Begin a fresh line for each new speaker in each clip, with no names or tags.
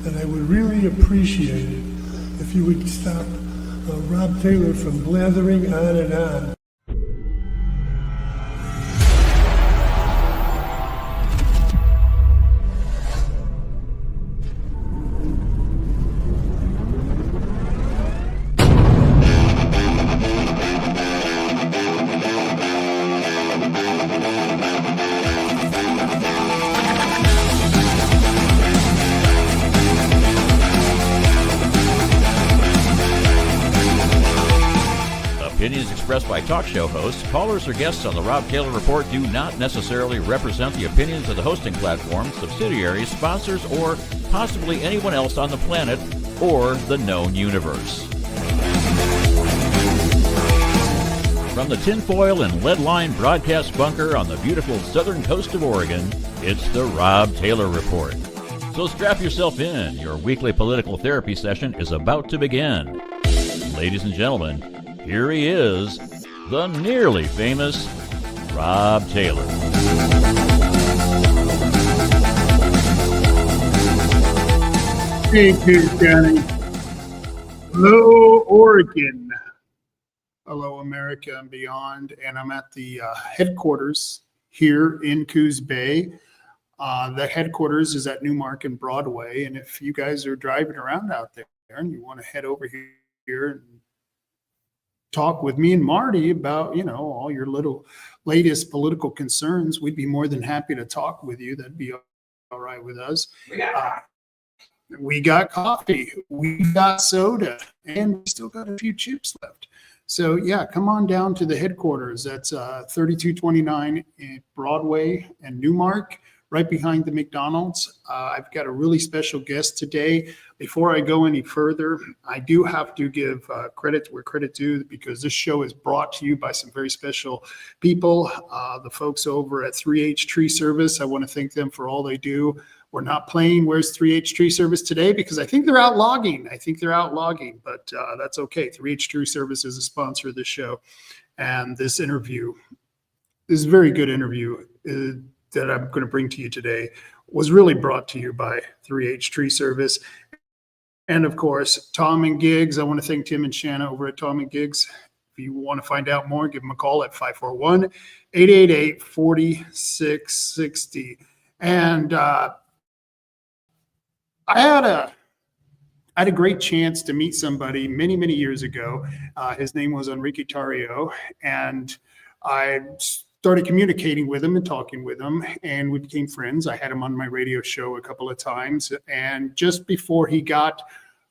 And I would really appreciate it if you would stop Rob Taylor from blathering on and on.
Opinions expressed by talk show hosts, callers, or guests on the Rob Taylor Report do not necessarily represent the opinions of the hosting platform, subsidiaries, sponsors, or possibly anyone else on the planet or the known universe. From the tinfoil and lead-lined broadcast bunker on the beautiful southern coast of Oregon, it's the Rob Taylor Report. So strap yourself in. Your weekly political therapy session is about to begin. Ladies and gentlemen, here he is, the nearly famous Rob Taylor.
Hey, Coos County. Hello, Oregon. Hello, America and beyond. And I'm at the headquarters here in Coos Bay. The headquarters is at Newmark and Broadway. And if you guys are driving around out there and you want to head over here and talk with me and Marty about, all your little latest political concerns, we'd be more than happy to talk with you. That'd be all right with us. We got coffee, we got soda, and we still got a few chips left. So yeah, come on down to the headquarters. That's 3229 in Broadway and Newmark, right behind the McDonald's. I've got a really special guest today. Before I go any further, I do have to give credit where credit due, because this show is brought to you by some very special people. The folks over at 3H Tree Service, I want to thank them for all they do. We're not playing Where's 3H Tree Service today because I think they're out logging. But that's okay. 3H Tree Service is a sponsor of this show. And this interview, this very good interview that I'm going to bring to you today, was really brought to you by 3H Tree Service. And of course, Tom and Gigs. I want to thank Tim and Shanna over at Tom and Gigs. If you want to find out more, give them a call at 541-888-4660. And I had a great chance to meet somebody many, many years ago. His name was Enrique Tarrio, and I started communicating with him and talking with him, and we became friends. I had him on my radio show a couple of times, and just before he got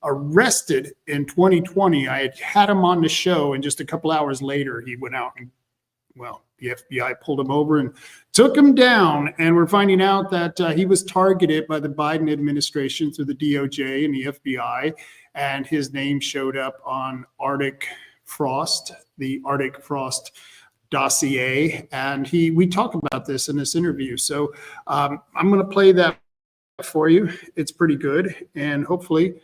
arrested in 2020, I had him on the show, and just a couple hours later, he went out and, well, the FBI pulled him over and took him down, and we're finding out that he was targeted by the Biden administration through the DOJ and the FBI, and his name showed up on Arctic Frost, the Arctic Frost dossier, and we talk about this in this interview. So I'm going to play that for you. It's pretty good, and hopefully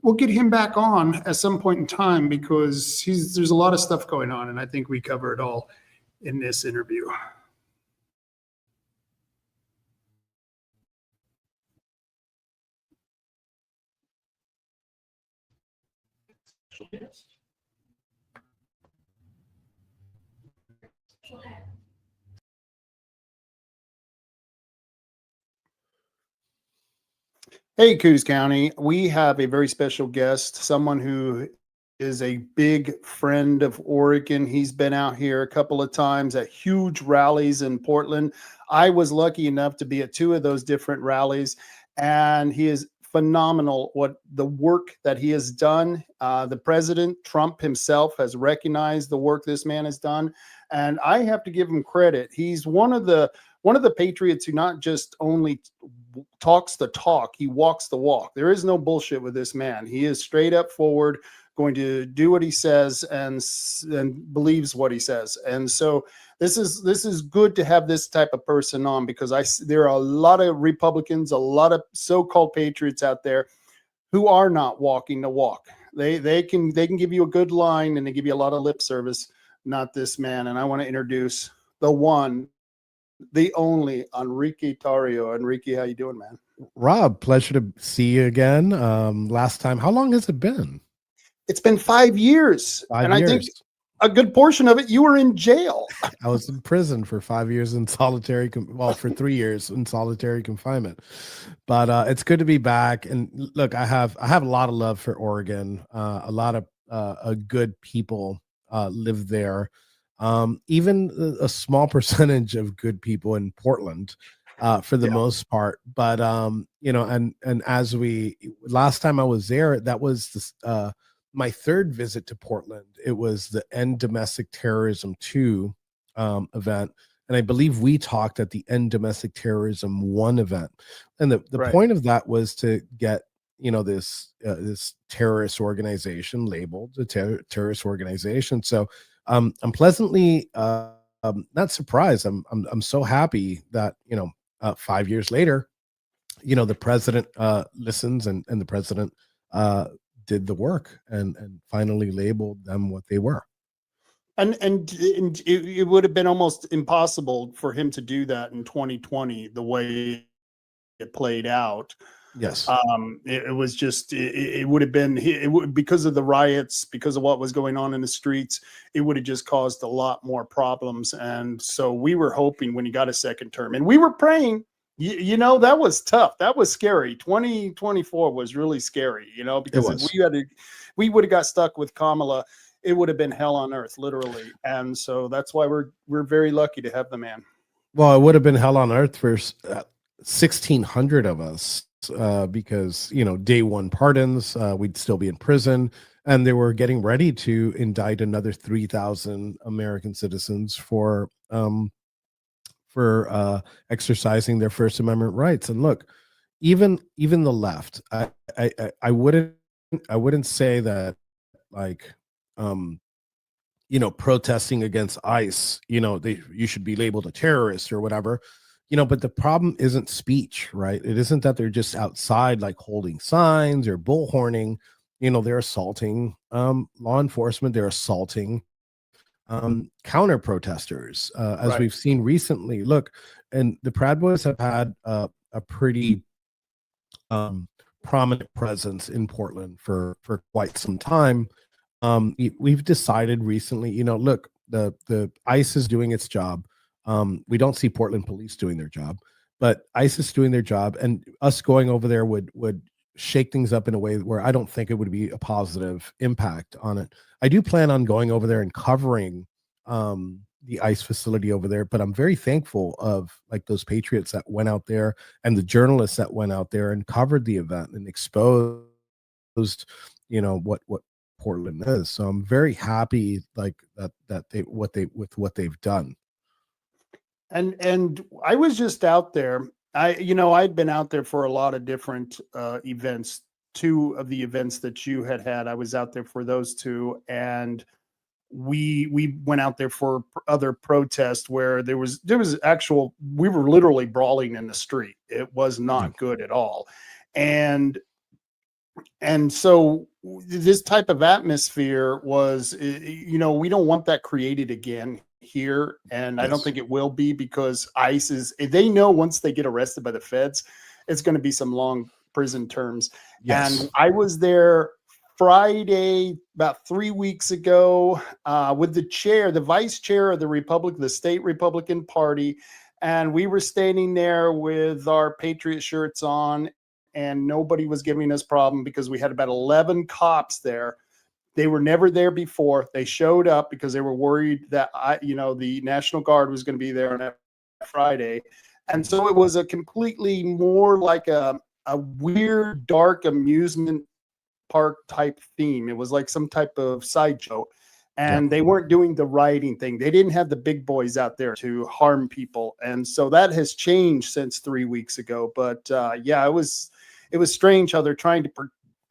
we'll get him back on at some point in time, because there's a lot of stuff going on, and I think we cover it all in this interview. Hey, Coos County. We have a very special guest, someone who is a big friend of Oregon. He's been out here a couple of times at huge rallies in Portland. I was lucky enough to be at two of those different rallies, and he is phenomenal what the work that he has done. The President Trump himself has recognized the work this man has done, and I have to give him credit. He's one of the patriots who not just only talks the talk, he walks the walk. There is no bullshit with this man. He is straight up forward, going to do what he says and believes what he says. And so this is good to have this type of person on, because there are a lot of Republicans, a lot of so-called patriots out there who are not walking the walk. They can give you a good line, and they give you a lot of lip service. Not this man. And I want to introduce the one, the only Enrique Tarrio. Enrique, how you doing, man?
Rob, pleasure to see you again. Last time, how long has it been?
It's been 5 years.
5
and I think
years.
a good portion of it, you were in jail.
I was in prison for 5 years in solitary, for 3 years in solitary confinement. But it's good to be back. And look, I have a lot of love for Oregon. A lot of good people live there. Even a small percentage of good people in Portland, for the most part. But and as last time I was there, that was this, my third visit to Portland. It was the End Domestic Terrorism 2 event. And I believe we talked at the End Domestic Terrorism 1 event. And the
Right.
point of that was to get, this terrorist organization labeled a terrorist organization. So I'm pleasantly not surprised. I'm so happy that, 5 years later, the president listens and the president did the work and finally labeled them what they were.
And it would have been almost impossible for him to do that in 2020, the way it played out.
Yes.
It was just, it would have been, because of the riots, because of what was going on in the streets, it would have just caused a lot more problems. And so we were hoping when he got a second term, and we were praying, that was tough. That was scary. 2024 was really scary, because if we would have got stuck with Kamala, it would have been hell on earth, literally. And so that's why we're very lucky to have the man.
Well, it would have been hell on earth for 1,600 of us. Because day one pardons, we'd still be in prison, and they were getting ready to indict another 3,000 American citizens for exercising their First Amendment rights. And look, even the left, I wouldn't say that, like, protesting against ICE, you should be labeled a terrorist or whatever. But the problem isn't speech, right? It isn't that they're just outside, like, holding signs or bullhorning. They're assaulting law enforcement. They're assaulting counter protesters, as
Right.
we've seen recently. Look, and the Proud Boys have had a pretty prominent presence in Portland for quite some time. We've decided recently, look, the ICE is doing its job. We don't see Portland police doing their job, but ICE is doing their job, and us going over there would shake things up in a way where I don't think it would be a positive impact on it. I do plan on going over there and covering the ICE facility over there, but I'm very thankful of, like, those patriots that went out there and the journalists that went out there and covered the event and exposed, what Portland is. So I'm very happy, like, that what they've done.
And I was just out there. I'd been out there for a lot of different events. 2 of the events that you had, I was out there for those 2, and we went out there for other protests where there was we were literally brawling in the street. It was not good at all. And so this type of atmosphere was, we don't want that created again here. And I don't think it will be, because ICE they know once they get arrested by the feds, it's going to be some long prison terms.
Yes.
And I was there Friday, about 3 weeks ago, with the vice chair of the state Republican Party. And we were standing there with our Patriot shirts on, and nobody was giving us problem because we had about 11 cops there. They were never there before. They showed up because they were worried that the National Guard was going to be there on that Friday. And so it was a completely more like a weird, dark amusement park type theme. It was like some type of sideshow. And they weren't doing the rioting thing. They didn't have the big boys out there to harm people. And so that has changed since 3 weeks ago. But it was strange how they're trying to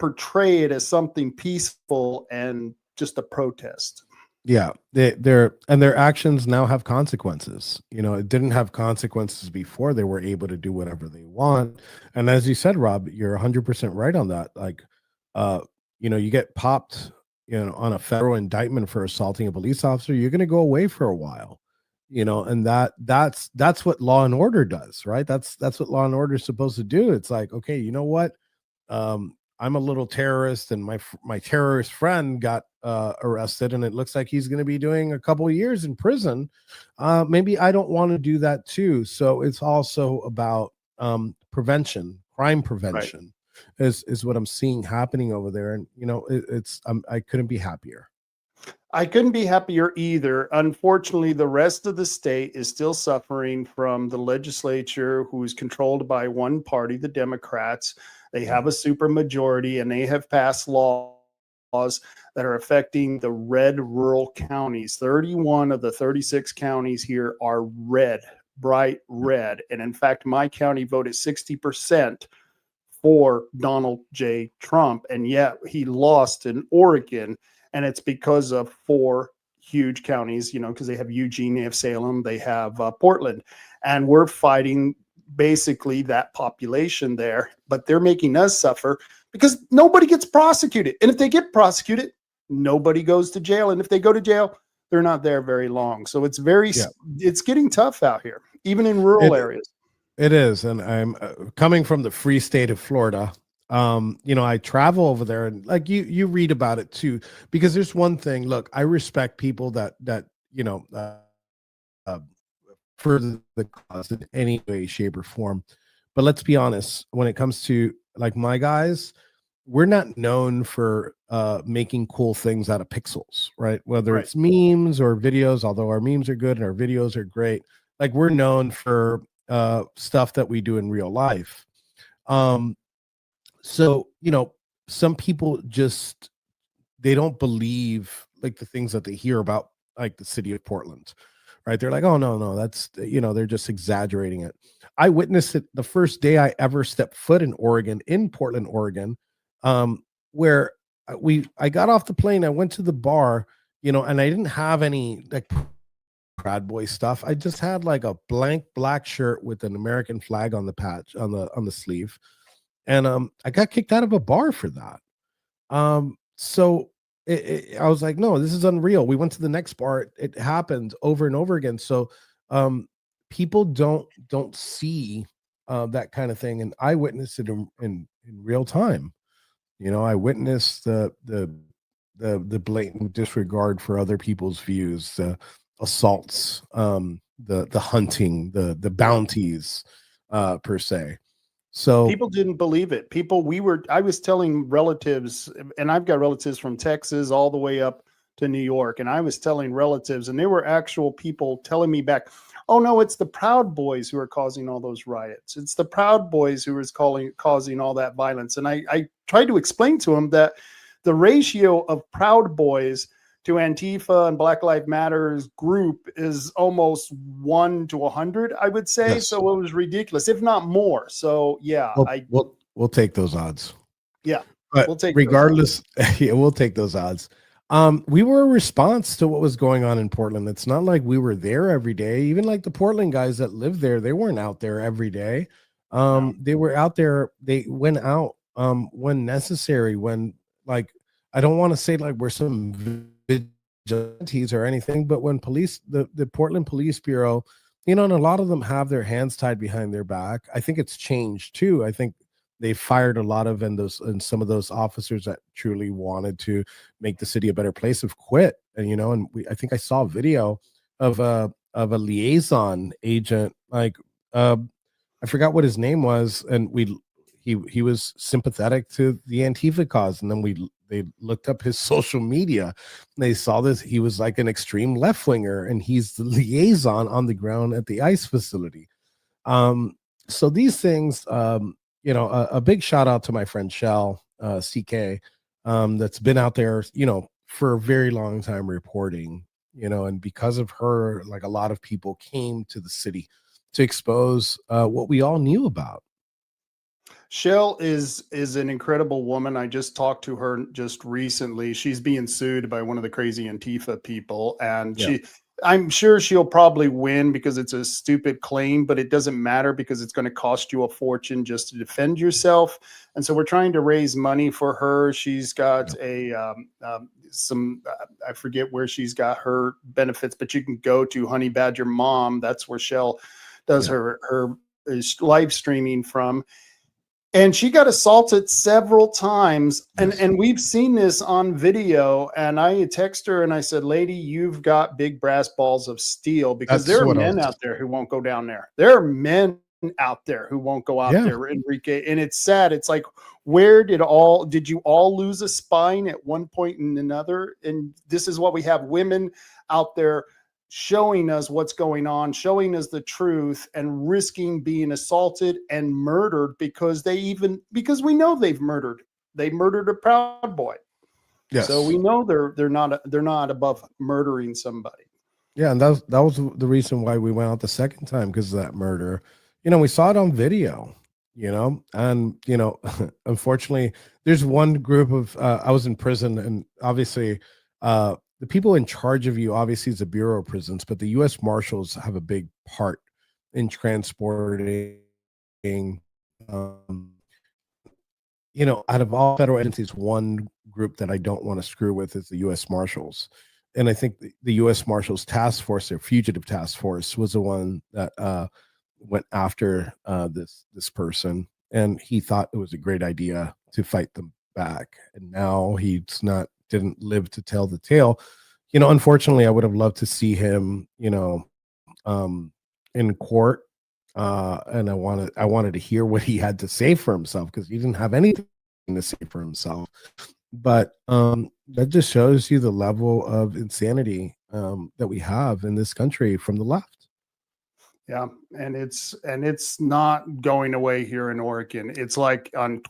portray it as something peaceful and just a protest.
Yeah, their actions now have consequences. It didn't have consequences before. They were able to do whatever they want. And as you said, Rob, you're 100% right on that. Like, you get popped, on a federal indictment for assaulting a police officer, you're going to go away for a while. and that's what Law and Order does, right? That's what Law and Order is supposed to do. It's like, okay, you know what? I'm a little terrorist, and my terrorist friend got arrested, and it looks like he's going to be doing a couple of years in prison. Maybe I don't want to do that too. So it's also about prevention, crime prevention, is what I'm seeing happening over there, and I couldn't be happier.
I couldn't be happier either. Unfortunately, the rest of the state is still suffering from the legislature, who is controlled by one party, the Democrats. They have a supermajority, and they have passed laws that are affecting the red rural counties. 31 of the 36 counties here are red, bright red. And in fact, my county voted 60% for Donald J. Trump, and yet he lost in Oregon. And it's because of 4 huge counties, because they have Eugene, they have Salem, they have Portland. And we're fighting basically that population there, but they're making us suffer because nobody gets prosecuted. And if they get prosecuted, nobody goes to jail. And if they go to jail, they're not there very long. So it's it's getting tough out here, even in rural areas.
It is. And I'm coming from the free state of Florida. I travel over there, and like you read about it too, because there's one thing. Look, I respect people that for the cause in any way, shape, or form. But let's be honest, when it comes to like my guys, we're not known for making cool things out of pixels, right? Whether it's memes or videos, although our memes are good and our videos are great. Like, we're known for stuff that we do in real life. So, some people just, they don't believe like the things that they hear about like the city of Portland, right? They're like, oh, no, that's, they're just exaggerating it. I witnessed it the first day I ever stepped foot in Oregon, in Portland, Oregon, where I got off the plane, I went to the bar, and I didn't have any like Proud Boy stuff. I just had like a blank black shirt with an American flag on the patch, on the sleeve. And I got kicked out of a bar for that. So I was like, no, this is unreal. We went to the next bar. It happened over and over again. So people don't see that kind of thing. And I witnessed it in real time. I witnessed the blatant disregard for other people's views, the assaults, the hunting, the bounties, per se. So
people didn't believe it. I was telling relatives, and I've got relatives from Texas all the way up to New York. And I was telling relatives, and there were actual people telling me back, oh no, it's the Proud Boys who are causing all those riots. It's the Proud Boys who is causing all that violence. And I tried to explain to them that the ratio of Proud Boys to Antifa and Black Lives Matter's group is almost 1 to 100, I would say. Yes. So it was ridiculous, if not more. So yeah,
we'll take those odds.
Yeah,
but
we'll take
regardless. Yeah, we'll take those odds. We were a response to what was going on in Portland. It's not like we were there every day. Even like the Portland guys that live there, they weren't out there every day. They were out there. They went out when necessary. When, like, I don't want to say like we're some vigilantes or anything, but when the Portland Police Bureau, and a lot of them have their hands tied behind their back. I think it's changed too. I think they fired a lot of and some of those officers that truly wanted to make the city a better place have quit. And I think I saw a video of a liaison agent, like I forgot what his name was, and he was sympathetic to the Antifa cause, and then they looked up his social media, and they saw this. He was like an extreme left winger, and he's the liaison on the ground at the ICE facility. So these things, a big shout out to my friend Shell, CK, that's been out there, for a very long time reporting, and because of her, like, a lot of people came to the city to expose what we all knew about.
Shell is an incredible woman. I just talked to her just recently. She's being sued by one of the crazy Antifa people, and I'm sure she'll probably win because it's a stupid claim, but it doesn't matter because it's going to cost you a fortune just to defend yourself. And so we're trying to raise money for her. She's got I forget where she's got her benefits, but you can go to Honey Badger Mom. That's where Shell does her live streaming from. And she got assaulted several times. And we've seen this on video. And I text her and I said, lady, you've got big brass balls of steel, because there are men out there who won't go down there. There are men out there who won't go out there, Enrique. And it's sad. It's like, where did you all lose a spine at one point and another? And this is what we have: women out there showing us what's going on, showing us the truth, and risking being assaulted and murdered because we know they've murdered. They murdered a Proud Boy. Yes. So we know they're not above murdering somebody.
Yeah, and that was the reason why we went out the second time, because of that murder. We saw it on video, and unfortunately, there's one group of I was in prison, and obviously the people in charge of you, obviously, is the Bureau of Prisons, but the U.S. Marshals have a big part in transporting, out of all federal agencies, one group that I don't want to screw with is the U.S. Marshals. And I think the U.S. Marshals Task Force, their fugitive task force, was the one that went after this person. And he thought it was a great idea to fight them back. And now didn't live to tell the tale. Unfortunately, I would have loved to see him, in court. And I wanted to hear what he had to say for himself, because he didn't have anything to say for himself. But that just shows you the level of insanity that we have in this country from the left.
Yeah, and it's not going away here in Oregon. It's like on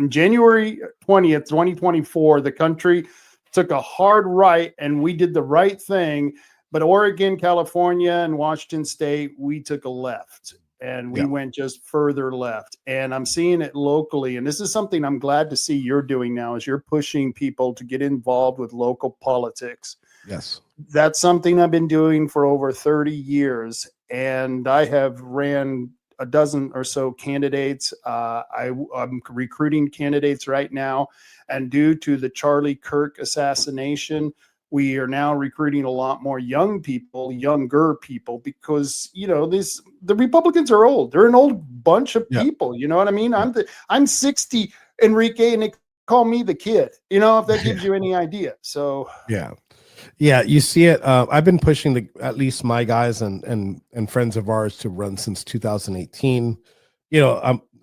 January 20th, 2024, the country took a hard right, and we did the right thing. But Oregon, California, and Washington State, we took a left, and we went just further left. And I'm seeing it locally, and this is something I'm glad to see you're doing now, is you're pushing people to get involved with local politics.
Yes.
That's something I've been doing for over 30 years. And I have ran a dozen or so candidates. I'm recruiting candidates right now. And due to the Charlie Kirk assassination, we are now recruiting a lot more younger people, because, the Republicans are old. They're an old bunch of people. You know what I mean? I'm 60, Enrique, and they call me the kid, if that gives you any idea. So,
yeah, you see it. I've been pushing at least my guys and friends of ours to run since 2018.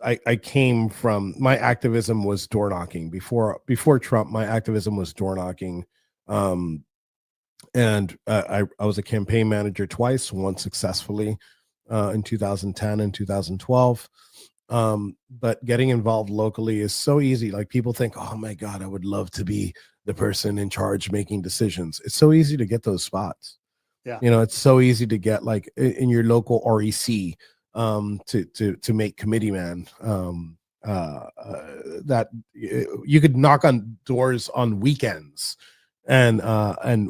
I came from, my activism was door knocking before Trump. My activism was door knocking, and I was a campaign manager twice, once successfully in 2010 and 2012. But getting involved locally is so easy. Like, people think, oh my God, I would love to be the person in charge making decisions. It's so easy to get those spots. Yeah. It's so easy to get, like, in your local REC, to make committee man, that you could knock on doors on weekends and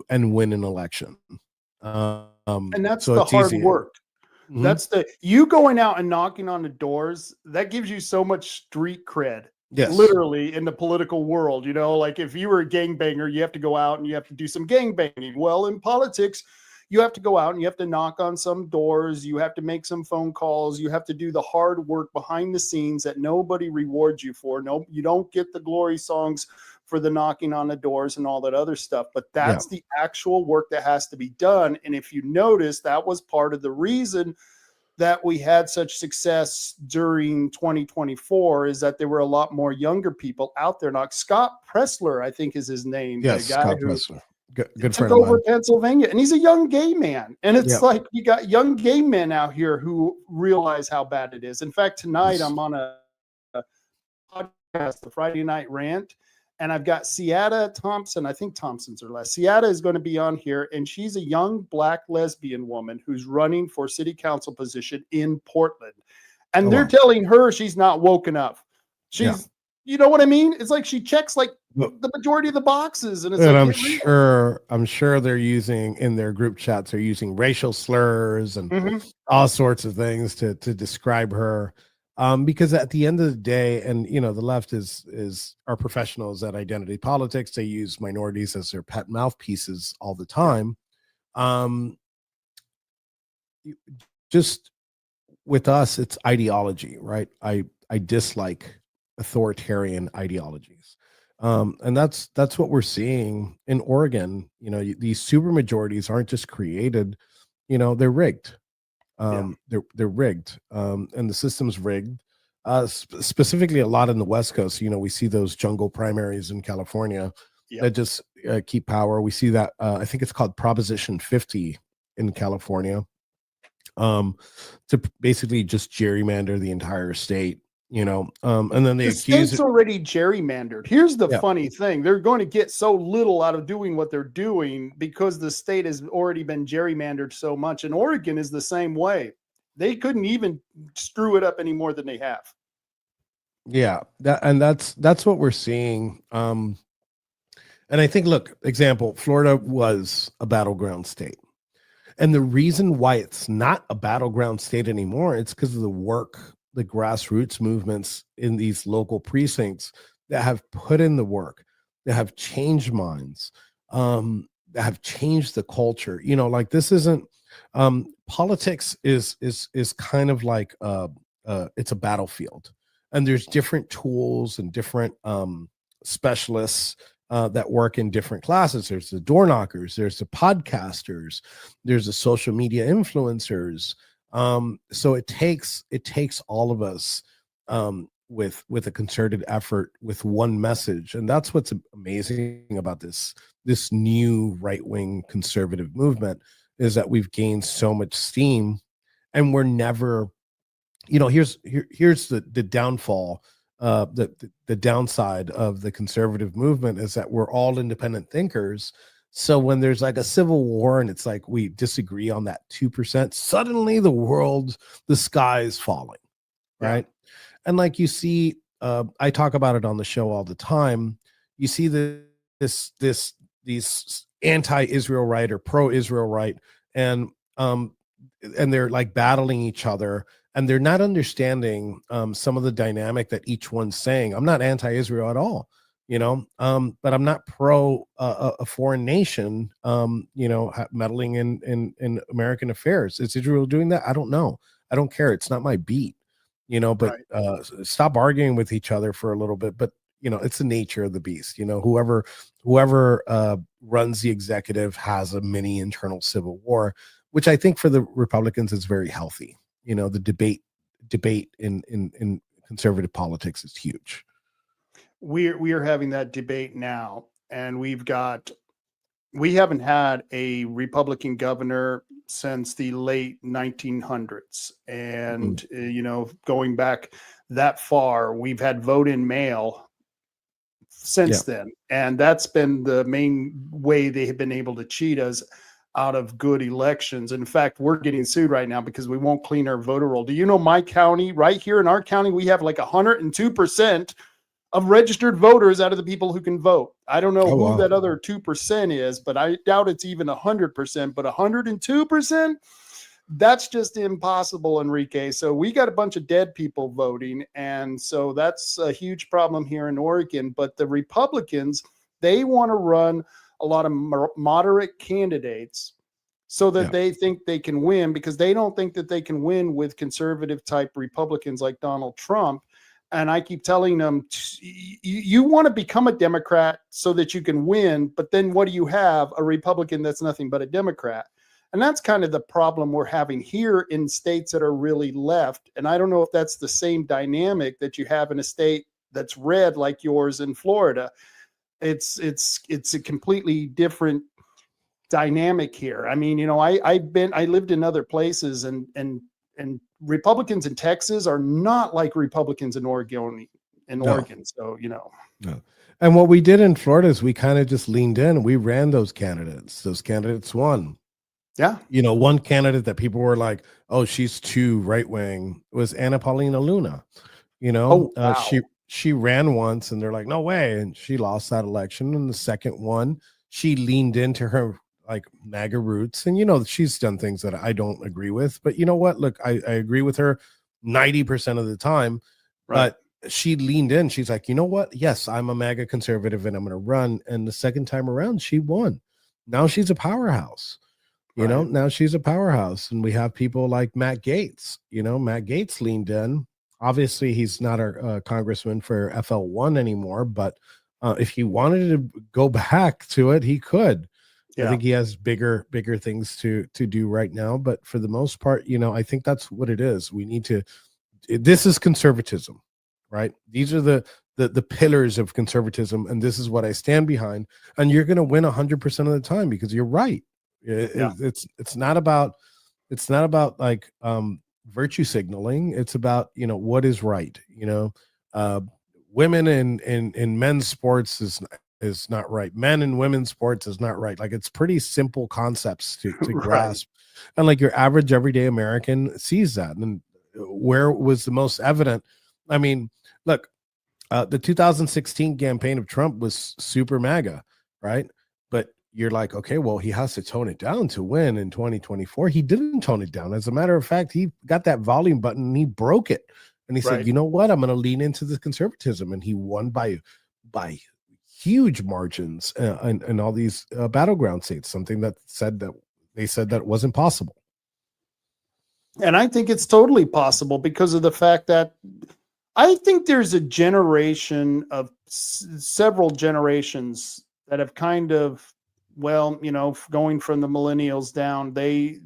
win an election.
And that's the hard work. Mm-hmm. That's you going out and knocking on the doors. That gives you so much street cred. Yes. Literally in the political world, like if you were a gangbanger, you have to go out and you have to do some gangbanging. Well, in politics, you have to go out and you have to knock on some doors. You have to make some phone calls. You have to do the hard work behind the scenes that nobody rewards you for. No, you don't get the glory songs for the knocking on the doors and all that other stuff, but that's the actual work that has to be done. And if you notice, that was part of the reason that we had such success during 2024, is that there were a lot more younger people out there. Now, Scott Pressler, I think is his name.
Yes, the guy Scott Pressler. Good
took over Pennsylvania, and he's a young gay man. And it's like, we got young gay men out here who realize how bad it is. In fact, tonight I'm on a podcast, the Friday Night Rant, and I've got Seatta Thompson. I think Thompson's her last. Seatta is going to be on here, and she's a young Black lesbian woman who's running for city council position in Portland. And they're telling her she's not woken up. She's, you know what I mean? It's like she checks like the majority of the boxes, and it's
And
like,
I'm sure they're using in their group chats, they're using racial slurs and
Mhm.
all sorts of things to describe her. Because at the end of the day, and the left are professionals at identity politics. They use minorities as their pet mouthpieces all the time. Um, just with us, it's ideology, right? I dislike authoritarian ideologies. And that's what we're seeing in Oregon. These super majorities aren't just created, they're rigged. They're rigged, and the system's rigged. Specifically, a lot in the West Coast. We see those jungle primaries in California
Yep.
that just keep power. We see that. I think it's called Proposition 50 in California, to basically just gerrymander the entire state. And then they
The
accuse
state's
it.
already gerrymandered. Here's the
Yeah.
funny thing. They're going to get so little out of doing what they're doing because the state has already been gerrymandered so much. And Oregon is the same way. They couldn't even screw it up any more than they have.
Yeah, that's what we're seeing. And I think, look, example, Florida was a battleground state. And the reason why it's not a battleground state anymore, it's because of the work, the grassroots movements in these local precincts that have put in the work, that have changed minds, that have changed the culture. Like, this isn't politics is kind of like it's a battlefield, and there's different tools and different specialists that work in different classes. There's the door knockers, there's the podcasters, there's the social media influencers. So it takes all of us with a concerted effort, with one message. And that's what's amazing about this new right-wing conservative movement, is that we've gained so much steam, and we're never, here's the downfall. The downside of the conservative movement is that we're all independent thinkers. So when there's like a civil war and it's like we disagree on that 2%, suddenly the sky is falling, right? Yeah. And like you see, I talk about it on the show all the time. You see these anti-Israel right or pro-Israel right, and they're like battling each other. And they're not understanding some of the dynamic that each one's saying. I'm not anti-Israel at all, but I'm not pro a foreign nation, meddling in American affairs. Is Israel doing that? I don't know. I don't care. It's not my beat, but right. Stop arguing with each other for a little bit. But, it's the nature of the beast. Whoever runs the executive has a mini internal civil war, which I think for the Republicans is very healthy. The debate in conservative politics is huge.
We are having that debate now, and we haven't had a Republican governor since the late 1900s. And, going back that far, we've had vote in mail since then. And that's been the main way they have been able to cheat us out of good elections. In fact, we're getting sued right now because we won't clean our voter roll. Do you know my county, right here in our county, we have like 102% of registered voters out of the people who can vote. I don't know who that other 2% is, but I doubt it's even 100%, but 102%, that's just impossible, Enrique. So we got a bunch of dead people voting. And so that's a huge problem here in Oregon. But the Republicans, they want to run a lot of moderate candidates so that they think they can win, because they don't think that they can win with conservative type Republicans like Donald Trump. And I keep telling them, you want to become a Democrat so that you can win, but then what do you have? A Republican that's nothing but a Democrat. And that's kind of the problem we're having here in states that are really left. And I don't know if that's the same dynamic that you have in a state that's red like yours in Florida. It's a completely different dynamic here. I mean, I lived in other places, and Republicans in Texas are not like Republicans in Oregon. So,
No. And what we did in Florida is we kind of just leaned in and we ran those candidates. Those candidates won.
Yeah.
One candidate that people were like, oh, she's too right wing, was Anna Paulina Luna. she ran once and they're like, no way. And she lost that election. And the second one, she leaned into her like MAGA roots. And, you know, she's done things that I don't agree with. But you know what? Look, I agree with her 90% of the time.
Right.
But she leaned in. She's like, you know what? Yes, I'm a MAGA conservative and I'm going to run. And the second time around, she won. Now she's a powerhouse. You know, now she's a powerhouse. And we have people like Matt Gaetz. You know, Matt Gaetz leaned in. Obviously, he's not a congressman for FL1 anymore. But if he wanted to go back to it, he could. I think he has bigger things to do right now. But for the most part, you know, I think that's what it is. We need to. This is conservatism, right? These are the pillars of conservatism, and this is what I stand behind. And you're going to win 100% of the time because you're right. It's not about like virtue signaling. It's about, you know, what is right. You know, women in men's sports is not right. Men in women's sports is not right. Like, it's pretty simple concepts to grasp, and like your average everyday American sees that. And where was the most evident? I mean, look, the 2016 campaign of Trump was super MAGA, right? But you're like, okay, well, he has to tone it down to win in 2024. He didn't tone it down. As a matter of fact, he got that volume button and he broke it. And he said, you know what? I'm going to lean into the conservatism. And he won by huge margins in all these battleground states, something that they said that wasn't possible.
And I think it's totally possible because of the fact that I think there's a generation of several generations that have kind of, well, you know, going from the millennials down, they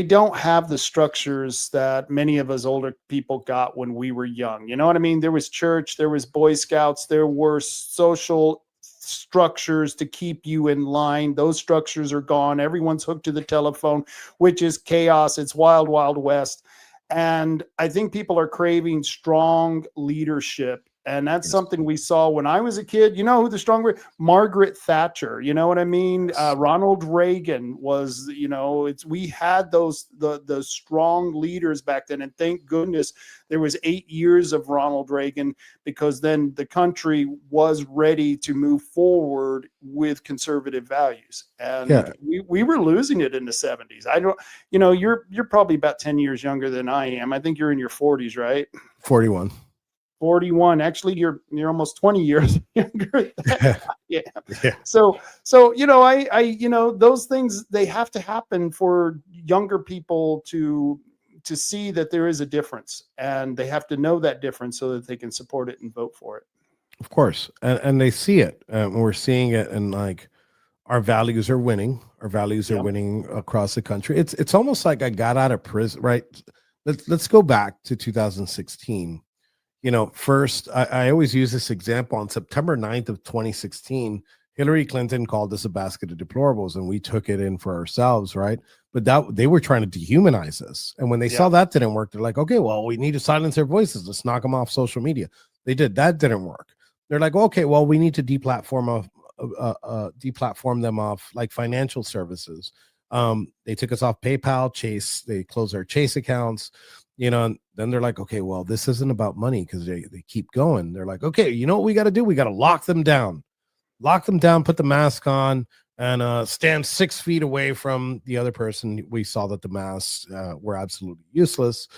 don't have the structures that many of us older people got when we were young. You know what I mean? There was church, there was Boy Scouts, there were social structures to keep you in line. Those structures are gone. Everyone's hooked to the telephone, which is chaos. It's wild, wild west. And I think people are craving strong leadership. And that's something we saw when I was a kid. You know who the strong were? Margaret Thatcher. You know what I mean? Ronald Reagan was, you know, we had the strong leaders back then. And thank goodness there was 8 years of Ronald Reagan, because then the country was ready to move forward with conservative values. And we were losing it in the 70s. I don't, you know, you're probably about 10 years younger than I am. I think you're in your 40s, right?
41.
41. Actually, you're almost 20 years younger. Yeah. So, you know, I, you know, those things, they have to happen for younger people to see that there is a difference, and they have to know that difference so that they can support it and vote for it.
Of course. And they see it. We're seeing it, and like our values are winning. Our values are winning across the country. It's almost like I got out of prison, right? Let's go back to 2016. You know, first, I always use this example. On September 9th of 2016, Hillary Clinton called us a basket of deplorables, and we took it in for ourselves, right? But they were trying to dehumanize us. And when they saw that didn't work, they're like, okay, well, we need to silence their voices. Let's knock them off social media. They did. That didn't work. They're like, okay, well, we need to deplatform them off like financial services. They took us off PayPal, Chase. They closed our Chase accounts. You know, and then they're like, okay, well, this isn't about money, because they keep going. They're like, okay, you know what we got to do? We got to lock them down, put the mask on, and stand 6 feet away from the other person. We saw that the masks were absolutely useless.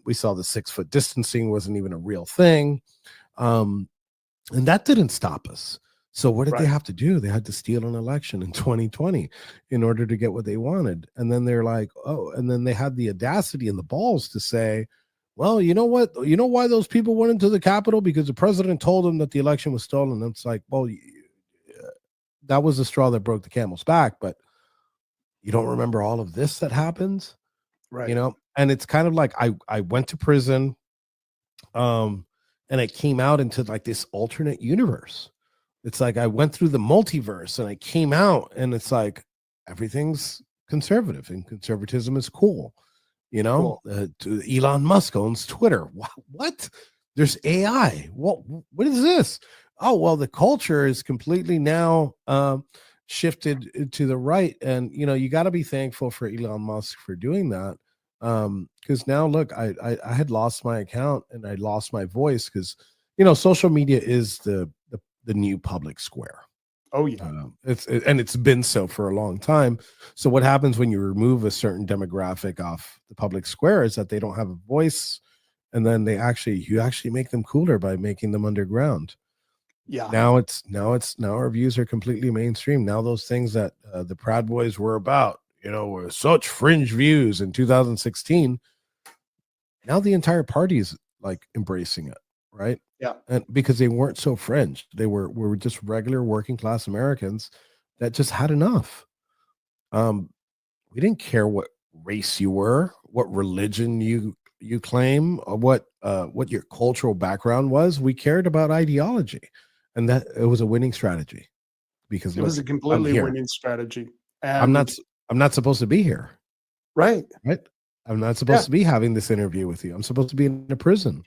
We saw the 6 foot distancing wasn't even a real thing. And that didn't stop us. So what did they have to do? They had to steal an election in 2020 in order to get what they wanted. And then they're like, oh, and then they had the audacity and the balls to say, well, you know what? You know why those people went into the Capitol? Because the president told them that the election was stolen. And it's like, well, that was the straw that broke the camel's back. But you don't remember all of this that happens?
Right.
You know, and it's kind of like I went to prison and I came out into like this alternate universe. It's like I went through the multiverse and I came out, and it's like everything's conservative and conservatism is cool. You know, Elon Musk owns Twitter. What? There's AI. What is this? Oh, well, the culture is completely now shifted to the right. And, you know, you got to be thankful for Elon Musk for doing that. Because now look, I had lost my account and I lost my voice because social media is the new public square.
Oh yeah.
It's been so for a long time. So what happens when you remove a certain demographic off the public square is that they don't have a voice, and then you actually make them cooler by making them underground.
Yeah.
Now our views are completely mainstream. Now those things that the Proud Boys were about, were such fringe views in 2016. Now the entire party is like embracing it, right?
Yeah.
And because they weren't so fringe, they were just regular working class Americans that just had enough. We didn't care what race you were, what religion you claim, or what your cultural background was. We cared about ideology, and that it was a winning strategy because
It was a completely winning strategy. And
I'm not supposed to be here.
Right.
I'm not supposed to be having this interview with you. I'm supposed to be in a prison.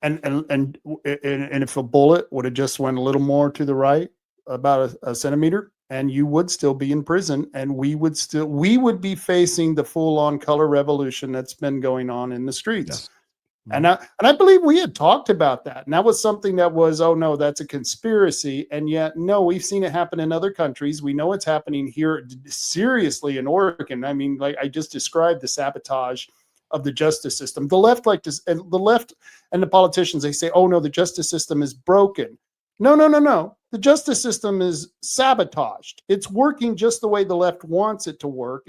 And if a bullet would have just went a little more to the right, about a centimeter, and you would still be in prison, and we would be facing the full-on color revolution that's been going on in the streets. Yes. And I believe we had talked about that. And that was something that was, oh no, that's a conspiracy. And yet, no, we've seen it happen in other countries. We know it's happening here seriously in Oregon. I mean, like I just described the sabotage of the justice system. The left and the politicians, they say, oh no, the justice system is broken. No. The justice system is sabotaged. It's working just the way the left wants it to work.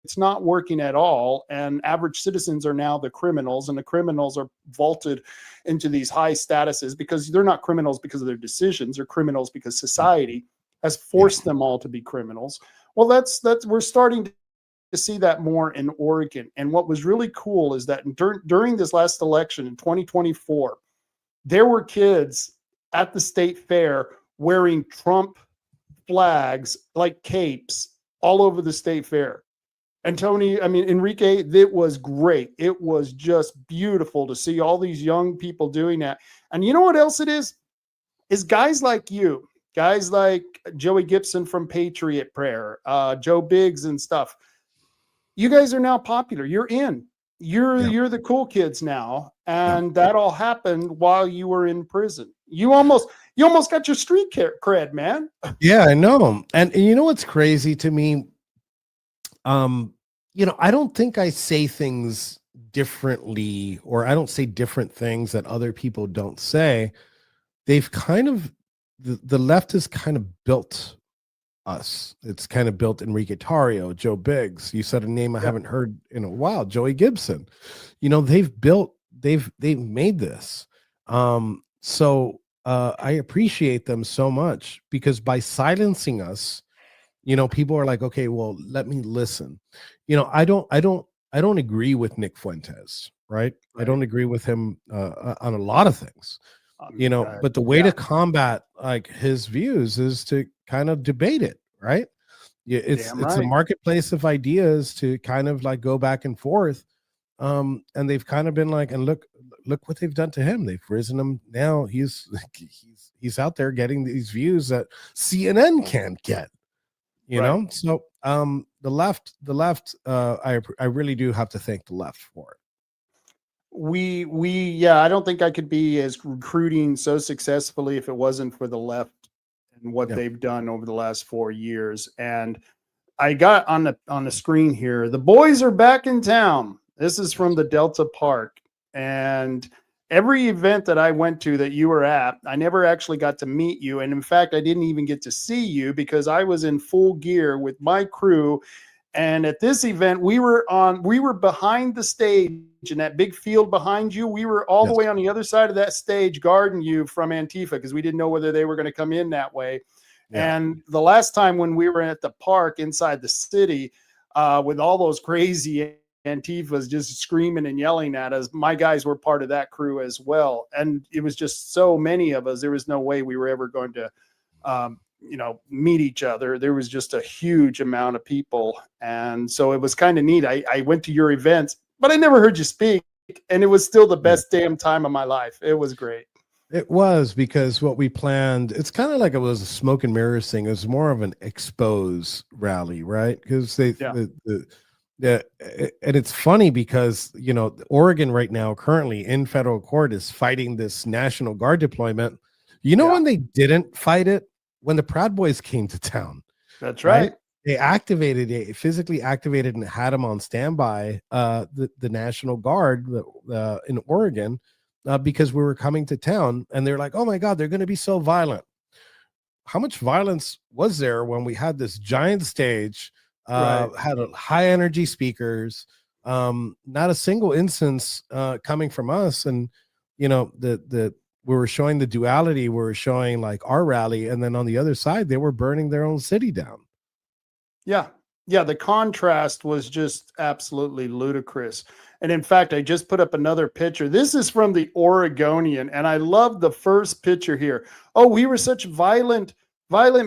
It's not working at all. And average citizens are now the criminals, and the criminals are vaulted into these high statuses because they're not criminals because of their decisions. They're criminals because society has forced them all to be criminals. Well, we're starting to see that more in Oregon. And what was really cool is that during this last election in 2024, there were kids at the state fair wearing Trump flags like capes all over the state fair. And Enrique, it was great. It was just beautiful to see all these young people doing that. And you know what else it is? Is guys like you, guys like Joey Gibson from Patriot Prayer, Joe Biggs and stuff. You guys are now popular. You're in. You're the cool kids now. And that all happened while you were in prison. You almost got your street cred, man.
Yeah, I know. And you know what's crazy to me? I don't think I say things differently, or I don't say different things that other people don't say. They've kind of, the left has kind of built us. It's kind of built Enrique Tarrio, Joe Biggs. You said a name I haven't heard in a while, Joey Gibson. They've made this. So I appreciate them so much, because by silencing us, people are like, okay, well, let me listen. I don't agree with Nick Fuentes, right? I don't agree with him on a lot of things, but the way to combat like his views is to kind of debate it, right? It's a marketplace of ideas to kind of like go back and forth. And they've kind of been like, and look what they've done to him. They've risen him. Now he's out there getting these views that CNN can't get. So the left, I really do have to thank the left for it.
I don't think I could be as recruiting so successfully if it wasn't for the left and what they've done over the last 4 years. And I got on the screen here, the boys are back in town. This is from the Delta Park. And every event that I went to that you were at, I never actually got to meet you. And in fact, I didn't even get to see you because I was in full gear with my crew. And at this event, we were behind the stage in that big field behind you. We were all the way on the other sid of that stage guarding you from Antifa because we didn't know whether they were going to come in that way. Yeah. And the last time when we were at the park inside the city with all those crazy Antifa's just screaming and yelling at us, my guys were part of that crew as well. And it was just so many of us, there was no way we were ever going to meet each other. There was just a huge amount of people. And so it was kind of neat. I went to your events, but I never heard you speak. And it was still the best damn time of my life. It was great.
It was, because what we planned, it's kind of like it was a smoke and mirrors thing. It was more of an expose rally, right? Because the Yeah, and it's funny because, Oregon right now, currently in federal court, is fighting this National Guard deployment.
Yeah.
When they didn't fight it? When the Proud Boys came to town,
That's
right?
right.
They physically activated and had them on standby, the National Guard in Oregon, because we were coming to town, and they're like, oh my God, they're going to be so violent. How much violence was there when we had this giant stage,
Right.
had high energy speakers, not a single instance coming from us, and the we were showing the duality. We were showing like our rally, and then on the other side, they were burning their own city down.
Yeah. Yeah. The contrast was just absolutely ludicrous. And in fact, I just put up another picture. This is from the Oregonian, and I love the first picture here. Oh, we were such violent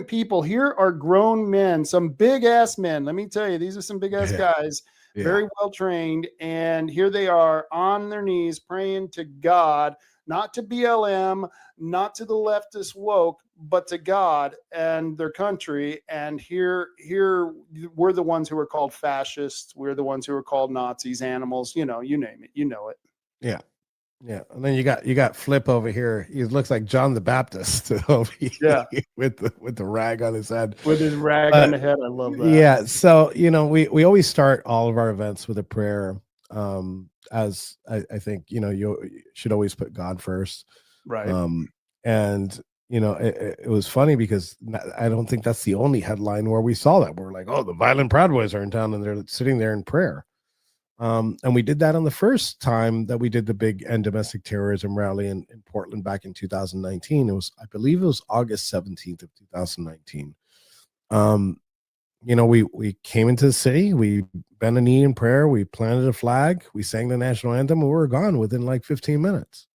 people. Here are grown men, some big ass men. Let me tell you, these are some big ass guys, very well trained. And here they are on their knees praying to God, not to BLM, not to the leftist woke, but to God and their country. And here we're the ones who are called fascists. We're the ones who are called Nazis, animals, you name it, it.
Yeah. Yeah. And then you got Flip over here. He looks like John the Baptist over here,
Yeah.
with the rag on his head.
With his rag on the head. I love that.
Yeah. So, we always start all of our events with a prayer. As I think, you should always put God first.
Right.
And it was funny because I don't think that's the only headline where we saw that. We're like, oh, the violent Proud Boys are in town, and they're sitting there in prayer. And we did that on the first time that we did the big End Domestic Terrorism rally in Portland back in 2019. I believe it was August 17th of 2019. We came into the city, we bent a knee in prayer, we planted a flag, we sang the national anthem, and we were gone within like 15 minutes.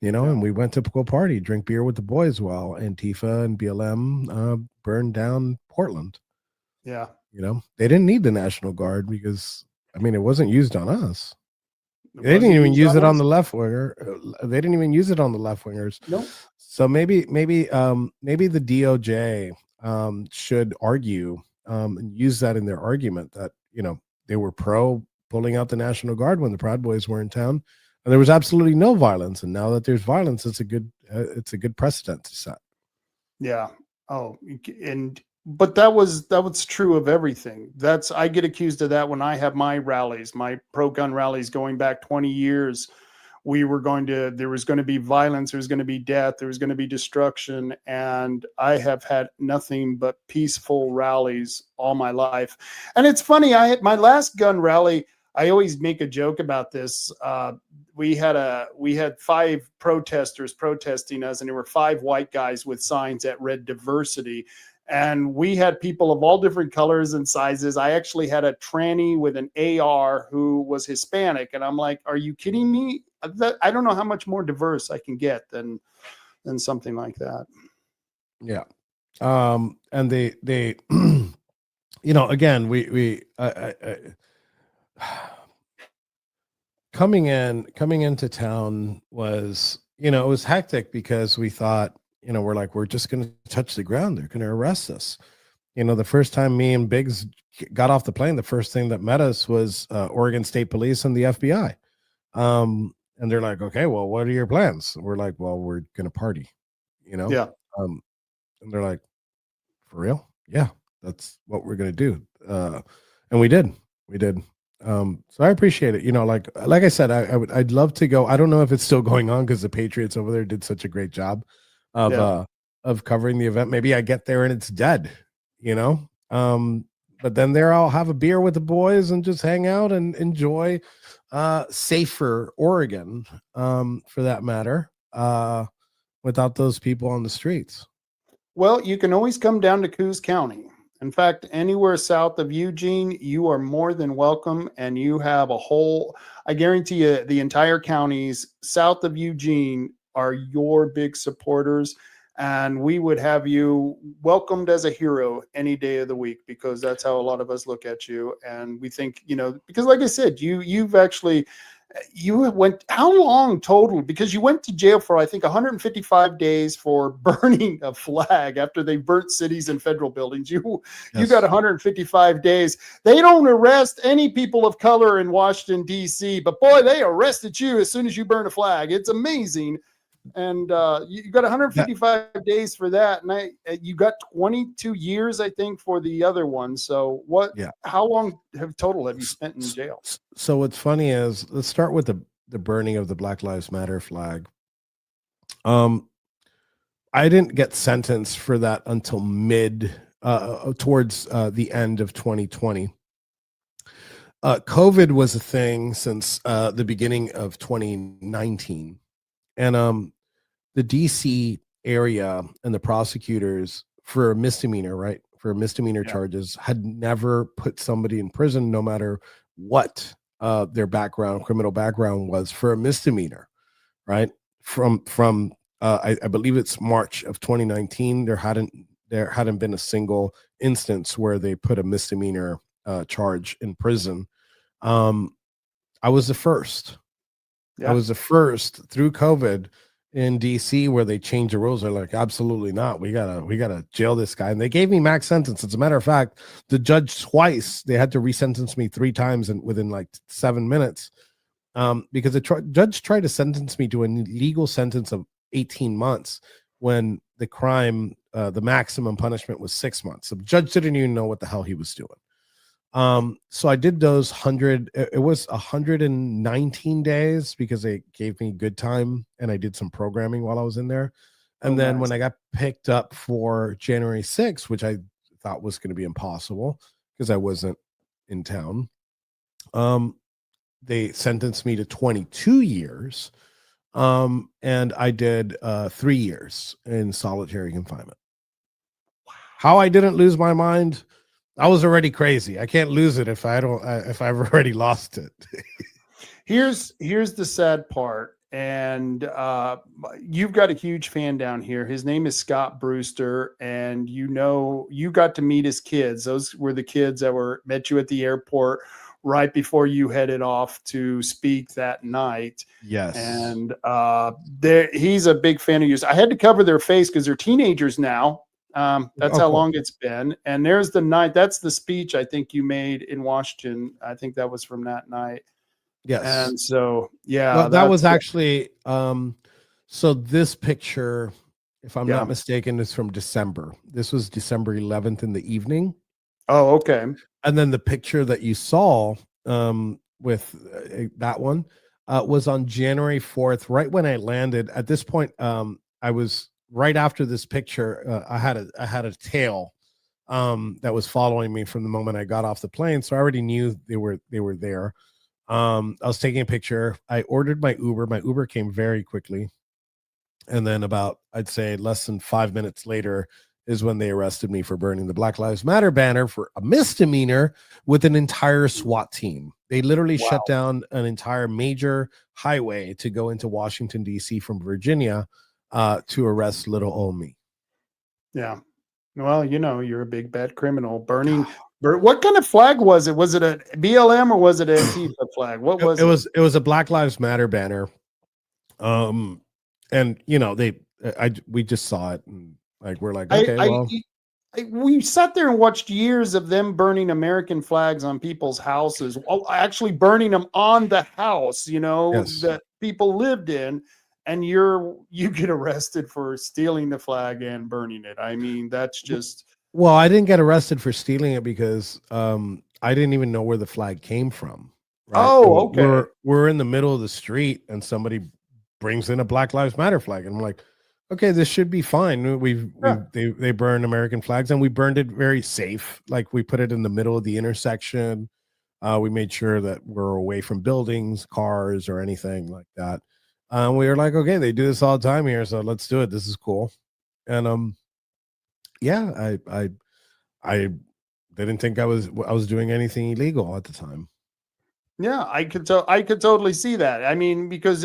And we went to go party, drink beer with the boys while Antifa and BLM burned down Portland.
Yeah.
They didn't need the National Guard because, it wasn't used on us. They didn't even use it on the left winger. They didn't even use it on the left wingers.
Nope.
So maybe the DOJ should argue and use that in their argument that, they were pro pulling out the National Guard when the Proud Boys were in town. And there was absolutely no violence, and now that there's violence, it's a good precedent to set.
Yeah. Oh, but that was true of everything. I get accused of that when I have my rallies, my pro-gun rallies going back 20 years. There was going to be violence, there was going to be death, there was going to be destruction, and I have had nothing but peaceful rallies all my life. And it's funny, my last gun rally, I always make a joke about this. We had 5 protesters protesting us, and there were 5 white guys with signs that read diversity. And we had people of all different colors and sizes. I actually had a tranny with an AR who was Hispanic. And I'm like, are you kidding me? I don't know how much more diverse I can get than something like that.
Yeah. And they again, we coming into town was, it was hectic because we thought, we're just going to touch the ground. They're going to arrest us. The first time me and Biggs got off the plane, the first thing that met us was Oregon State Police and the FBI. And they're like, okay, well, what are your plans? And we're like, well, we're going to party,
Yeah.
And they're like, for real? Yeah, that's what we're going to do. And we did. So I appreciate it. Like I said, I'd love to go. I don't know if it's still going on because the Patriots over there did such a great job of covering the event. Maybe I get there and it's dead, but then there I'll have a beer with the boys and just hang out and enjoy safer Oregon, for that matter, without those people on the streets.
Well, you can always come down to Coos County. In fact, anywhere south of Eugene, you are more than welcome, and you have I guarantee you, the entire counties south of Eugene are your big supporters, and we would have you welcomed as a hero any day of the week, because that's how a lot of us look at you. And we think, because like I said, you've actually You went, how long total? Because you went to jail for, I think, 155 days for burning a flag after they burnt cities and federal buildings. You got 155 days. They don't arrest any people of color in Washington, D.C., but boy, they arrested you as soon as you burn a flag. It's amazing. And you got 155 days for that. And you got 22 years, I think, for the other one. So how long total have you spent in jail?
So what's funny is, let's start with the burning of the Black Lives Matter flag. I didn't get sentenced for that until towards the end of 2020. COVID was a thing since the beginning of 2019. And the DC area and the prosecutors for a misdemeanor, right? For misdemeanor charges, had never put somebody in prison, no matter what their criminal background was, for a misdemeanor, right? From I believe it's March of 2019, there hadn't been a single instance where they put a misdemeanor charge in prison. I was the first. I was the first through COVID in DC where they changed the rules. They're like, absolutely not. We gotta jail this guy. And they gave me max sentence. As a matter of fact, the judge twice, they had to resentence me 3 times within like 7 minutes. Because the judge tried to sentence me to an illegal sentence of 18 months when the crime, the maximum punishment was 6 months. The judge didn't even know what the hell he was doing. So I did those 119 days because they gave me good time, and I did some programming while I was in there. And then when I got picked up for January 6th, which I thought was going to be impossible because I wasn't in town, they sentenced me to 22 years. And I did 3 years in solitary confinement. How I didn't lose my mind, I was already crazy. I can't lose it if I've already lost it.
Here's the sad part. And you've got a huge fan down here. His name is Scott Brewster. And you got to meet his kids. Those were the kids that met you at the airport right before you headed off to speak that night.
Yes.
And he's a big fan of yours. I had to cover their face because they're teenagers now. That's how long it's been. And there's the night. That's the speech I think you made in Washington. I think that was from that night.
Yes.
And so,
well, that was actually, so this picture, if I'm not mistaken, is from December. This was December 11th in the evening.
Oh, okay.
And then the picture that you saw with that one was on January 4th, right when I landed. At this point, I was right after this picture. I had a tail that was following me from the moment I got off the plane, so I already knew they were there. I was taking a picture. I ordered my Uber. My Uber came very quickly, and then about, I'd say, less than 5 minutes later is when they arrested me for burning the Black Lives Matter banner for a misdemeanor with an entire SWAT team. They literally shut down an entire major highway to go into Washington, D.C. from Virginia to arrest little old me.
Yeah. Well, you're a big bad criminal. What kind of flag was it? Was it a BLM or was it an Antifa flag? What was it?
It was a Black Lives Matter banner. And we just saw it, and we're like, okay,
we sat there and watched years of them burning American flags on people's houses, actually burning them on the house, that people lived in. And you get arrested for stealing the flag and burning it. I mean, that's just.
Well, I didn't get arrested for stealing it because I didn't even know where the flag came from. Right?
Oh, okay.
We're in the middle of the street and somebody brings in a Black Lives Matter flag, and I'm like, okay, this should be fine. They burn American flags, and we burned it very safe. Like, we put it in the middle of the intersection. We made sure that we're away from buildings, cars, or anything like that. We were like, okay, they do this all the time here, so let's do it. This is cool. And I didn't think I was doing anything illegal at the time.
Yeah, I could totally see that. I mean, because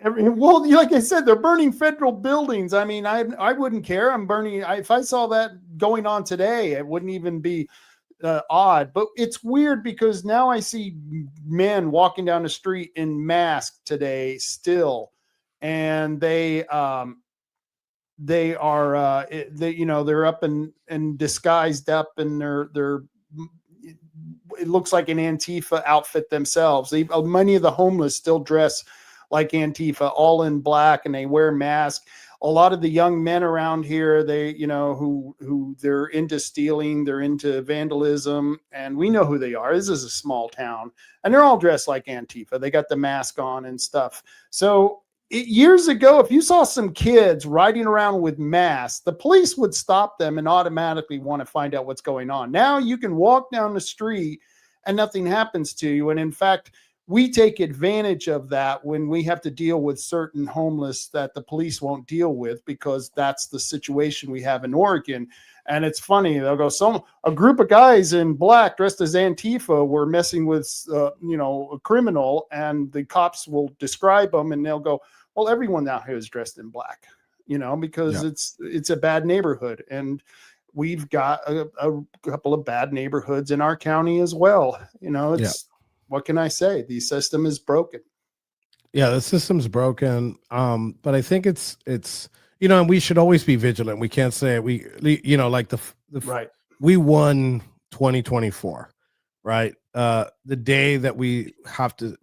like I said, they're burning federal buildings. I mean, I wouldn't care. If I saw that going on today, it wouldn't even be odd, but it's weird because now I see men walking down the street in masks today still, and they are they're up and disguised up, and they're it looks like an Antifa outfit themselves. Many of the homeless still dress like Antifa, all in black, and they wear masks. A lot of the young men around here, they, who they're into stealing, they're into vandalism, and we know who they are. This is a small town, and they're all dressed like Antifa. They got the mask on and stuff. So years ago, if you saw some kids riding around with masks, the police would stop them and automatically want to find out what's going on. Now you can walk down the street and nothing happens to you. And in fact, we take advantage of that when we have to deal with certain homeless that the police won't deal with, because that's the situation we have in Oregon. And it's funny, they'll go, a group of guys in black dressed as Antifa were messing with, a criminal, and the cops will describe them and they'll go, well, everyone out here is dressed in black, because it's a bad neighborhood. And we've got a couple of bad neighborhoods in our county as well. What can I say? The system is broken.
Yeah, the system's broken. But I think it's and we should always be vigilant. We can't say like
right.
We won 2024, right? The day that we have to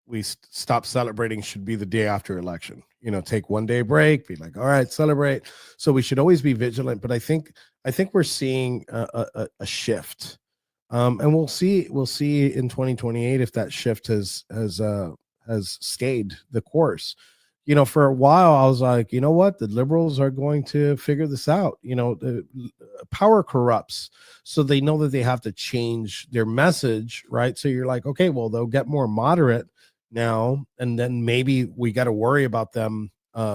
we stop celebrating should be the day after election. Take one day break, be like, all right, celebrate. So we should always be vigilant. But I think we're seeing a shift. And we'll see in 2028 if that shift has stayed the course. For a while I was like, you know what, the liberals are going to figure this out. The power corrupts, so they know that they have to change their message, right? So you're like, okay, well, they'll get more moderate now, and then maybe we got to worry about them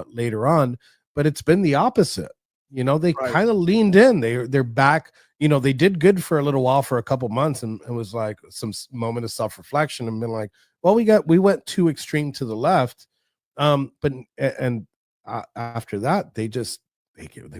later on. But it's been the opposite. They
Right.
kind of leaned in. They're back. They did good for a little while, for a couple months, and it was like some moment of self-reflection and been like, well, we went too extreme to the left. But after that, they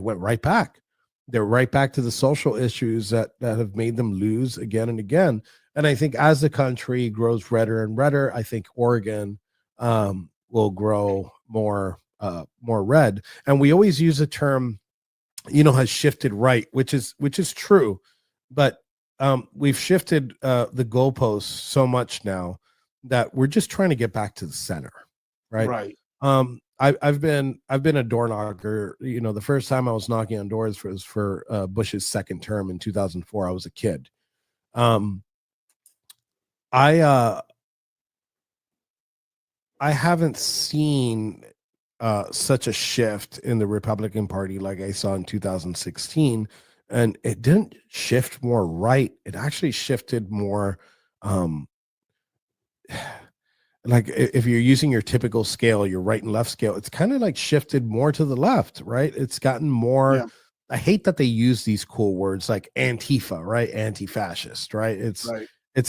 went right back. They're right back to the social issues that have made them lose again and again. And I think as the country grows redder and redder, I think Oregon will grow more red. And we always use the term, has shifted right, which is true, but we've shifted the goalposts so much now that we're just trying to get back to the center, right?
Right.
I've been a door knocker. The first time I was knocking on doors was for Bush's second term in 2004. I was a kid. I haven't seen such a shift in the Republican Party like I saw in 2016, and it didn't shift more right. It actually shifted more like if you're using your typical scale, your right and left scale, it's kind of like shifted more to the left, right? It's gotten more.
Yeah.
I hate that they use these cool words like Antifa, right? Anti-fascist, right? It's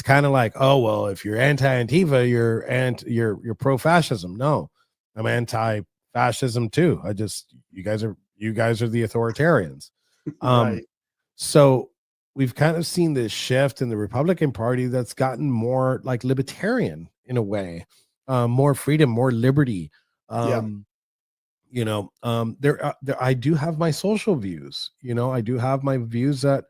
kind of like, oh well, if you're anti-Antifa, you're pro-fascism. No, I'm anti-fascism too. You guys are the authoritarians.
Right.
So we've kind of seen this shift in the Republican Party that's gotten more like libertarian in a way, more freedom, more liberty. I do have my social views. I do have my views that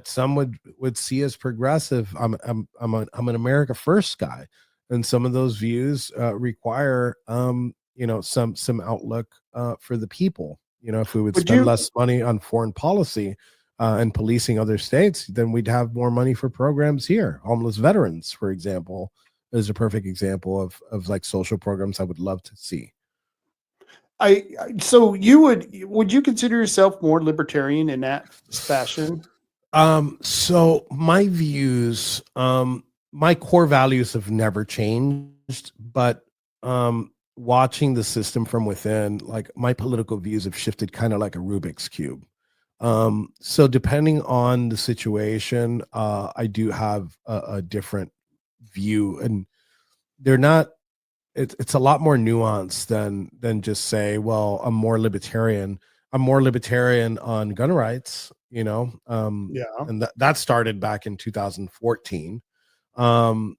some would see as progressive. I'm an America First guy, and some of those views require some outlook for the people. If we would spend less money on foreign policy and policing other states, then we'd have more money for programs here. Homeless veterans, for example, is a perfect example of like social programs I would love to see.
So would you consider yourself more libertarian in that fashion?
So my views, my core values have never changed, but watching the system from within, like my political views have shifted kind of like a Rubik's Cube. So depending on the situation, I do have a different view, and it's a lot more nuanced than just say, well, I'm more libertarian on gun rights.
Yeah.
And that started back in 2014. I'm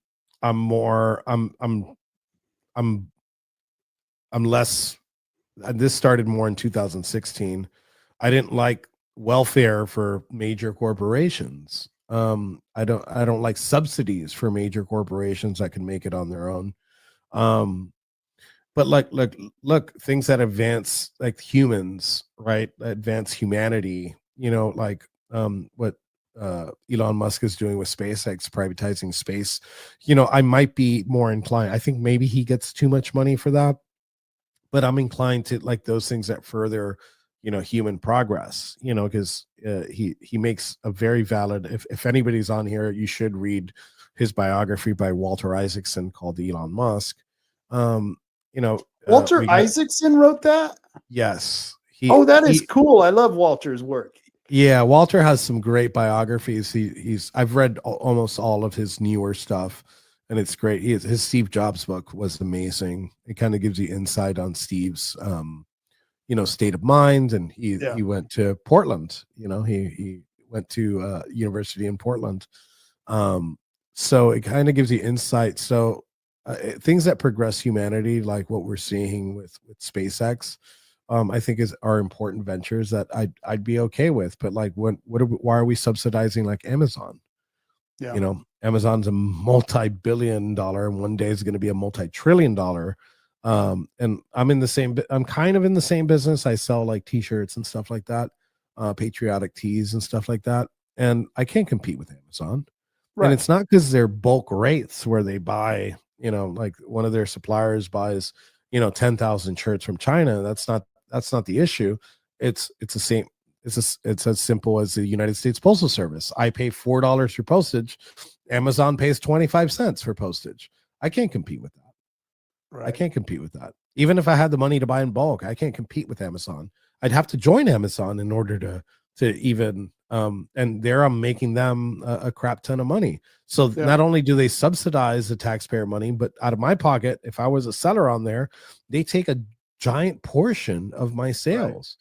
more, I'm less, this started more in 2016. I didn't like welfare for major corporations. I don't like subsidies for major corporations that can make it on their own. But look, things that advance like humans, right? Advance humanity, like what Elon Musk is doing with SpaceX, privatizing space. I might be more inclined. I think maybe he gets too much money for that, but I'm inclined to like those things that further, human progress, because he makes a very valid, if anybody's on here, you should read his biography by Walter Isaacson called Elon Musk. um
Walter
we got,
Isaacson wrote that.
yes,
Oh, that is cool. I love Walter's work.
yeah, Walter has some great biographies. I've read almost all of his newer stuff, and it's great. His Steve Jobs book was amazing. It kind of gives you insight on Steve's state of mind, and he went to Portland. He went to university in Portland. So it kind of gives you insight. So things that progress humanity, like what we're seeing with SpaceX, I think are important ventures that I'd be okay with. But like, why are we subsidizing like Amazon?
Yeah.
Amazon's a multi-billion-dollar, and one day is going to be a multi-trillion-dollar. And I'm kind of in the same business. I sell like t-shirts and stuff like that, patriotic tees and stuff like that. And I can't compete with Amazon.
Right.
And it's not because they're bulk rates where they buy, like one of their suppliers buys, 10,000 shirts from China. That's not the issue. It's the same. It's as simple as the United States Postal Service. I pay $4 for postage. Amazon pays 25 cents for postage. I can't compete with that.
Right.
I can't compete with that. Even if I had the money to buy in bulk, I can't compete with Amazon. I'd have to join Amazon in order to even and there I'm making them a crap ton of money. So not only do they subsidize the taxpayer money, but out of my pocket, if I was a seller on there, they take a giant portion of my sales.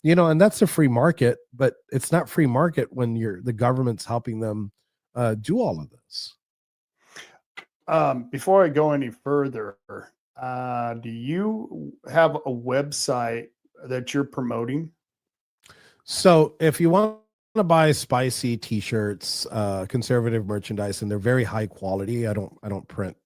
Right. And that's a free market, but it's not free market when the government's helping them do all of this.
Before I go any further, do you have a website that you're promoting?
So if you want to buy spicy t-shirts, conservative merchandise, and they're very high quality, I don't print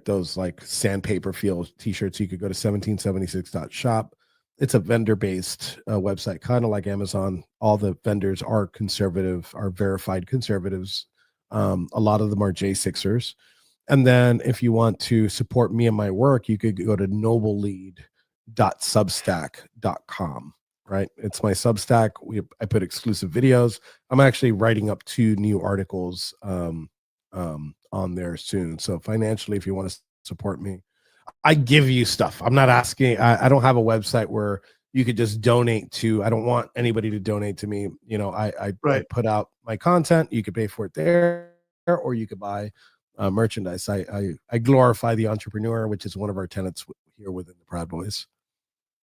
those like sandpaper feel t-shirts. You could go to 1776.shop. It's a vendor-based website, kind of like Amazon. All the vendors are conservative, are verified conservatives. A lot of them are J6ers. And then if you want to support me and my work, you could go to noblelead.substack.com. Right. It's my Substack. I put exclusive videos. I'm actually writing up 2 new articles on there soon. So financially, if you want to support me, I give you stuff. I'm not asking. I don't have a website where you could just donate to. I don't want anybody to donate to me. I put out my content. You could pay for it there, or you could buy merchandise. I glorify the entrepreneur, which is one of our tenets here within the Proud Boys.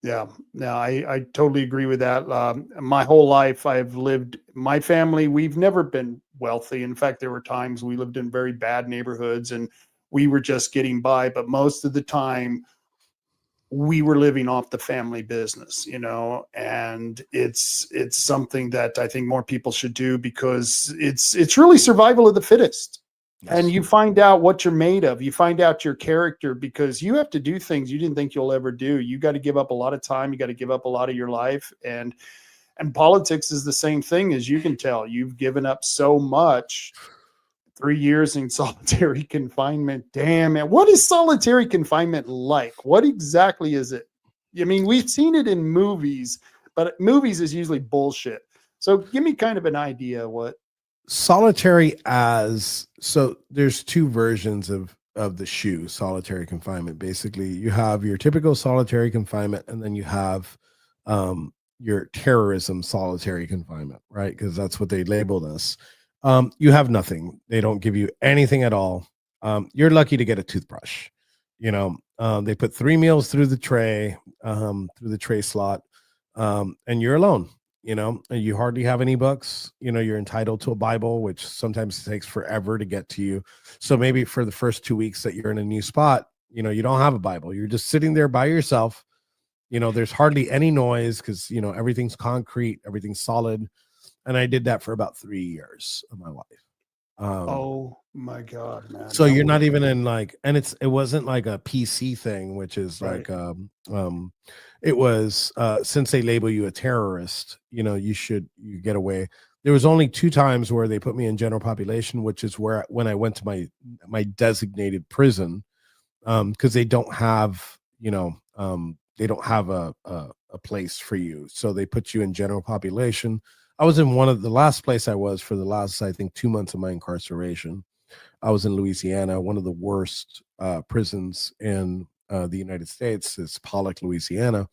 Yeah, no, I totally agree with that. My whole life, my family, we've never been wealthy. In fact, there were times we lived in very bad neighborhoods and we were just getting by. But most of the time, we were living off the family business, and it's something that I think more people should do because it's really survival of the fittest. Yes. And you find out what you're made of. You find out your character because you have to do things you didn't think you'll ever do. You got to give up a lot of time. You got to give up a lot of your life. And politics is the same thing, as you can tell. You've given up so much. 3 years in solitary confinement. Damn it. What is solitary confinement like? What exactly is it? I mean, we've seen it in movies, but movies is usually bullshit. So give me kind of an idea what
solitary so there's 2 versions of the shoe solitary confinement. Basically, you have your typical solitary confinement, and then you have your terrorism solitary confinement, right? Because that's what they labeled us. You have nothing. They don't give you anything at all. You're lucky to get a toothbrush. They put 3 meals through the tray slot, and you're alone. and you hardly have any books. You're entitled to a Bible, which sometimes takes forever to get to you. So maybe for the first 2 weeks that you're in a new spot, you don't have a Bible. You're just sitting there by yourself. There's hardly any noise because, everything's concrete, everything's solid. And I did that for about 3 years of my life.
Oh my God, man.
So you're not even in and it wasn't like a PC thing, which is
Right.
it was, since they label you a terrorist, you get away. There was only 2 times where they put me in general population, which is when I went to my designated prison, because they don't have, a place for you. So they put you in general population. I was in the last place I was for the last, I think, 2 months of my incarceration. I was in Louisiana, one of the worst prisons in the United States is Pollock, Louisiana.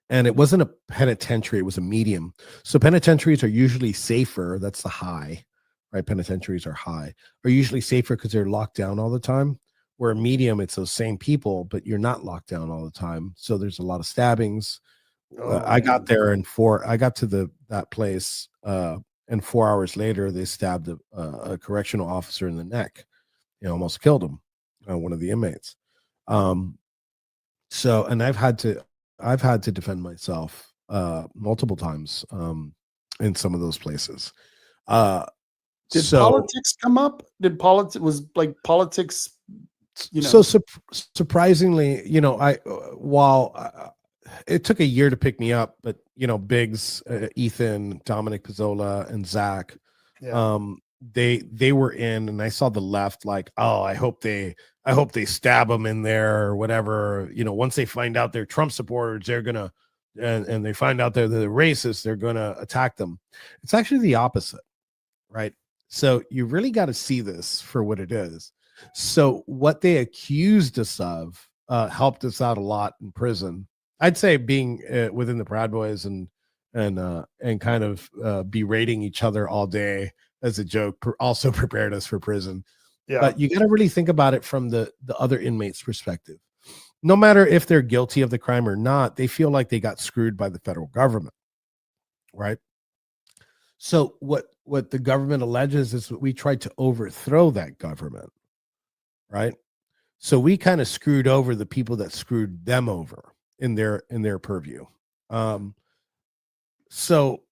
And it wasn't a penitentiary, it was a medium. So penitentiaries are usually safer. That's the high, right? Penitentiaries are usually safer because they're locked down all the time. Where a medium, it's those same people, but you're not locked down all the time. So there's a lot of stabbings. I got there I got to that place, and 4 hours later, they stabbed a correctional officer in the neck. Almost killed him, one of the inmates. And I've had to defend myself multiple times in some of those places.
Did politics come up? Was politics?
So surprisingly, it took a year to pick me up, but Biggs, Ethan, Dominic Pizzola, and Zach, they were in, and I saw the left I hope they stab them in there or whatever. Once they find out they're Trump supporters, they're gonna and they find out they're racist, they're gonna attack them. It's actually the opposite, right? So you really got to see this for what it is. So what they accused us of helped us out a lot in prison. I'd say being within the Proud Boys and kind of berating each other all day as a joke also prepared us for prison. Yeah. But you got to really think about it from the other inmates' perspective. No matter if they're guilty of the crime or not, they feel like they got screwed by the federal government, right? So what the government alleges is that we tried to overthrow that government, right? So we kind of screwed over the people that screwed them over in their purview. So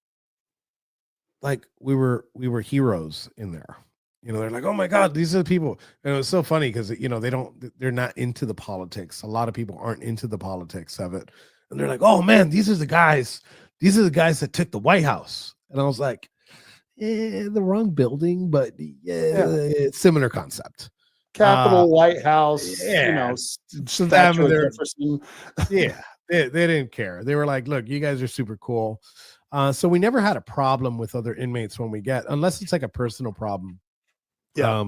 we were heroes in there. They're like, oh my God, these are the people. And it was so funny because they're not into the politics. A lot of people aren't into the politics of it. And they're like, oh man, these are the guys that took the White House. And I was like, the wrong building, but it's similar concept.
Capitol, White House, Statue of Jefferson.
Yeah, they didn't care. They were like, look, you guys are super cool. So we never had a problem with other inmates unless it's like a personal problem. Yeah.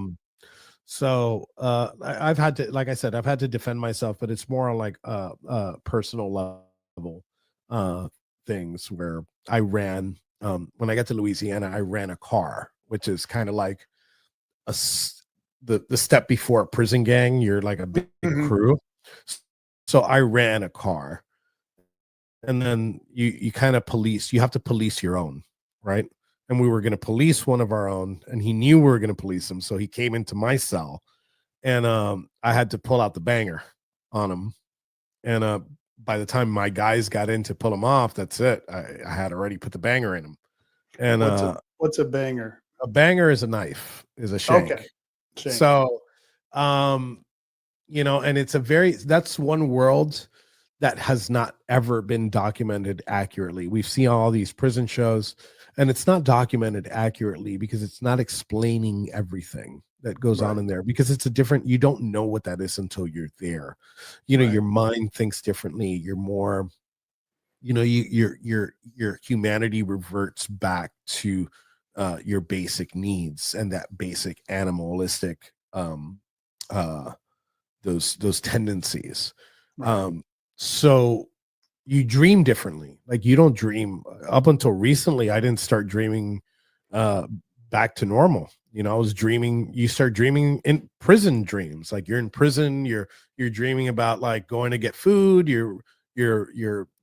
So I've had to, like I said, I've had to defend myself, but it's more like personal level things where I ran. When I got to Louisiana, I ran a car, which is kind of like the step before a prison gang. You're like a big crew. So I ran a car, and then you kind of you have to police your own, right? And we were going to police one of our own, and he knew we were going to police him. So he came into my cell, and I had to pull out the banger on him. And by the time my guys got in to pull him off, that's it. I had already put the banger in him. And
what's a banger?
A banger is a knife, is a shank. Okay. Shank. So, and it's that's one world that has not ever been documented accurately. We've seen all these prison shows, and it's not accurately because it's not explaining everything that goes on in there, because it's you don't know what that is until you're there. Your mind thinks differently. You're more, your humanity reverts back to your basic needs and that basic animalistic, those tendencies. So you dream differently. Like you don't dream up until recently. I didn't start dreaming back to normal. I was dreaming. You start dreaming in prison dreams. Like you're in prison. You're dreaming about like going to get food. You're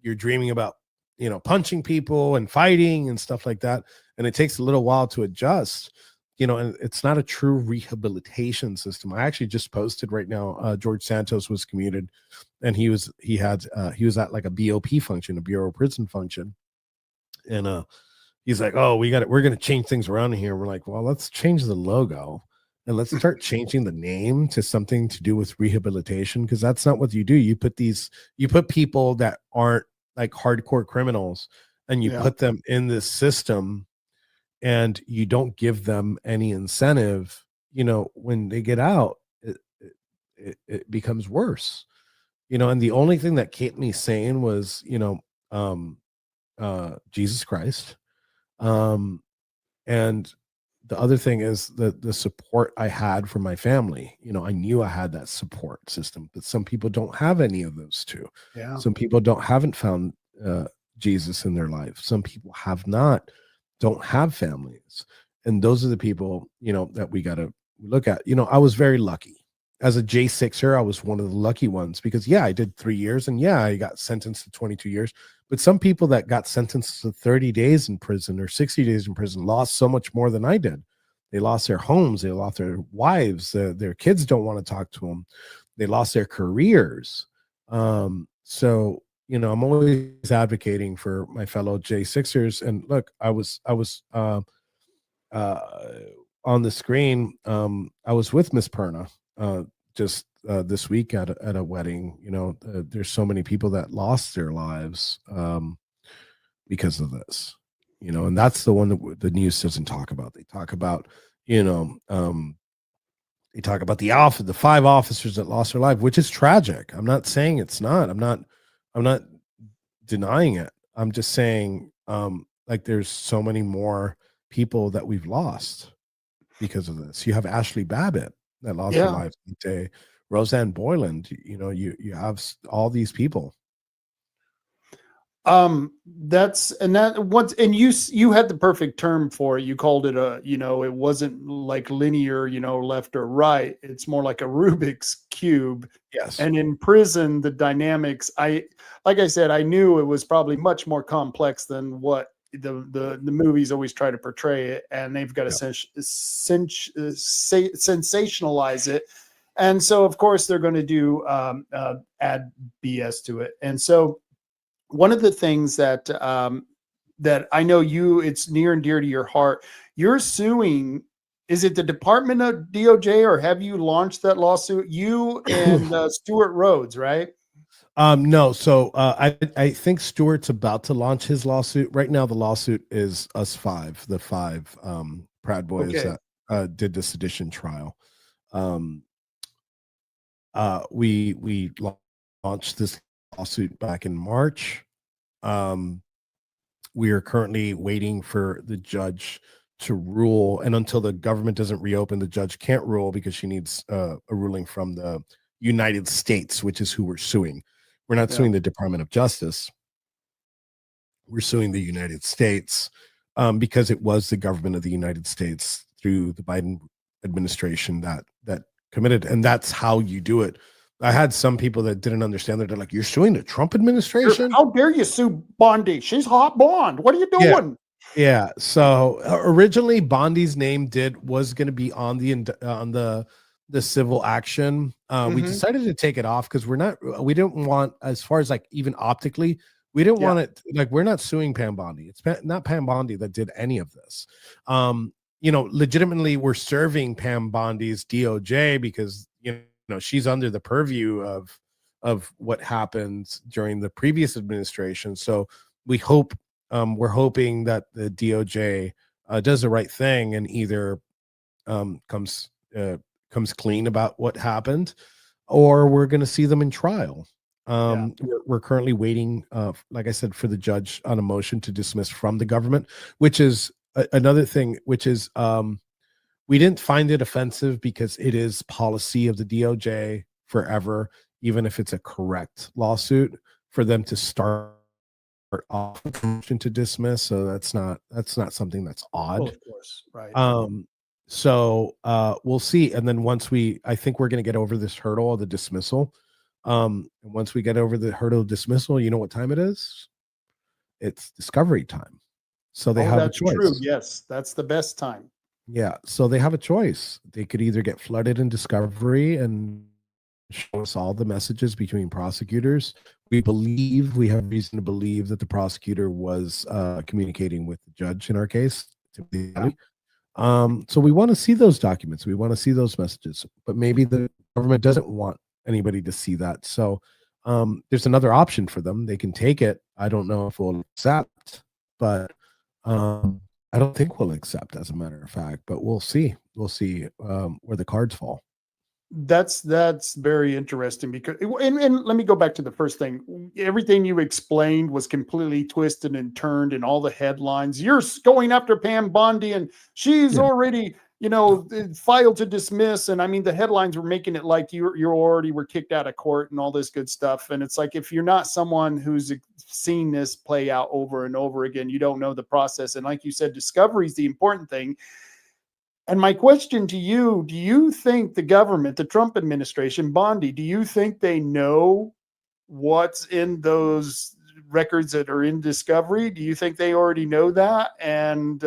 dreaming about punching people and fighting and stuff like that. And it takes a little while to adjust, and it's not a true rehabilitation system. I actually just posted right now, George Santos was commuted, and he was at like a BOP function, a Bureau of Prison function. And he's like, oh, we're going to change things around here. We're like, well, let's change the logo and let's start changing the name to something to do with rehabilitation. Because that's not what you do. You put people that aren't like hardcore criminals, and you put them in this system, and you don't give them any incentive. When they get out, it becomes worse. And the only thing that kept me sane was Jesus Christ. And the other thing is the support I had from my family. I knew I had that support system, but some people don't have any of those two.
Yeah.
Some people haven't found Jesus in their life. Some people don't have families. And those are the people, that we got to look at. I was very lucky. As a J6er, I was one of the lucky ones because, I did 3 years, and I got sentenced to 22 years. But some people that got sentenced to 30 days in prison or 60 days in prison lost so much more than I did. They lost their homes. They lost their wives. Their kids don't want to talk to them. They lost their careers. So, I'm always advocating for my fellow J6ers. And look, I was on the screen. I was with Miss Perna just this week at a wedding. There's so many people that lost their lives because of this, and that's the one that the news doesn't talk about. They talk about, they talk about the 5 officers that lost their life, which is tragic. I'm not saying it's not. I'm not denying it. I'm just saying, like, there's so many more people that we've lost because of this. You have Ashley Babbitt that lost her life today. Roseanne Boyland, you have all these people.
You had the perfect term for it. You called it it wasn't like linear, left or right. It's more like a Rubik's cube.
Yes.
And in prison, the dynamics, like I said, I knew it was probably much more complex than what the movies always try to portray it, and they've got to sensationalize it. And so, of course, they're going to do add BS to it. And so, one of the things that that I know it's near and dear to your heart. You're suing. Is it the Department of DOJ, or have you launched that lawsuit? You and Stuart Rhodes, right?
No. So I think Stuart's about to launch his lawsuit. Right now, the lawsuit is us 5, the 5 Proud Boys that did the sedition trial. We launched this lawsuit back in March. We are currently waiting for the judge to rule, and until the government doesn't reopen, the judge can't rule because she needs a ruling from the United States, which is who we're suing. We're not suing the Department of Justice. We're suing the United States because it was the government of the United States through the Biden administration that committed, and that's how you do it. I had some people that didn't understand that. They're like, you're suing the Trump administration?
How dare you sue Bondi? She's hot blonde. What are you doing?
Yeah. So originally Bondi's name was going to be on the civil action. We decided to take it off because we didn't want, as far as like even optically, we didn't want it, like, we're not suing Pam Bondi. It's not Pam Bondi that did any of this. Legitimately we're serving Pam Bondi's DOJ because, she's under the purview of what happened during the previous administration. So we're hoping that the DOJ does the right thing and either comes clean about what happened, or we're going to see them in trial. We're currently waiting, like I said, for the judge on a motion to dismiss from the government, which is another thing, which is we didn't find it offensive because it is policy of the DOJ forever, even if it's a correct lawsuit, for them to start off with a motion to dismiss. So that's not something that's odd.
Well, of course, right.
So we'll see. And then I think we're going to get over this hurdle of the dismissal. And once we get over the hurdle of dismissal, you know what time it is? it's discovery time. So they
Oh,
have a
that's
choice.
true. Yes, that's the best time.
Yeah. So they have a choice. They could either get flooded in discovery and show us all the messages between prosecutors. We have reason to believe that the prosecutor was communicating with the judge in our case. So we want to see those documents. We want to see those messages, but maybe the government doesn't want anybody to see that. So there's another option for them. They can take it. I don't know if we'll accept, but I don't think we'll accept, as a matter of fact, but we'll see. We'll see where the cards fall.
That's very interesting because and let me go back to the first thing. Everything you explained was completely twisted and turned in all the headlines. You're going after Pam Bondi and she's already, filed to dismiss. And I mean, the headlines were making it like you already were kicked out of court and all this good stuff. And it's like, if you're not someone who's seen this play out over and over again, you don't know the process. And like you said, discovery is the important thing. And my question to you, do you think the government, the Trump administration, Bondi, do you think they know what's in those records that are in discovery? Do you think they already know that? And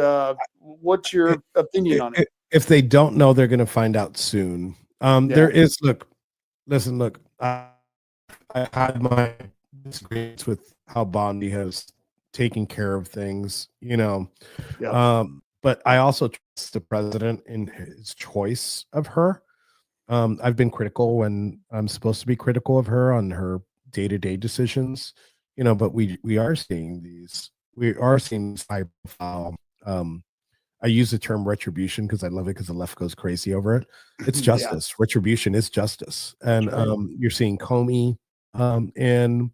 what's your opinion on it?
If they don't know, they're going to find out soon. There is, look, I had my disagreements with how Bondi has taken care of things, but I also trust the president in his choice of her. I've been critical when I'm supposed to be critical of her on her day-to-day decisions, but we are seeing these high profile. I use the term retribution because I love it because the left goes crazy over it. It's justice. Retribution is justice. And you're seeing Comey, and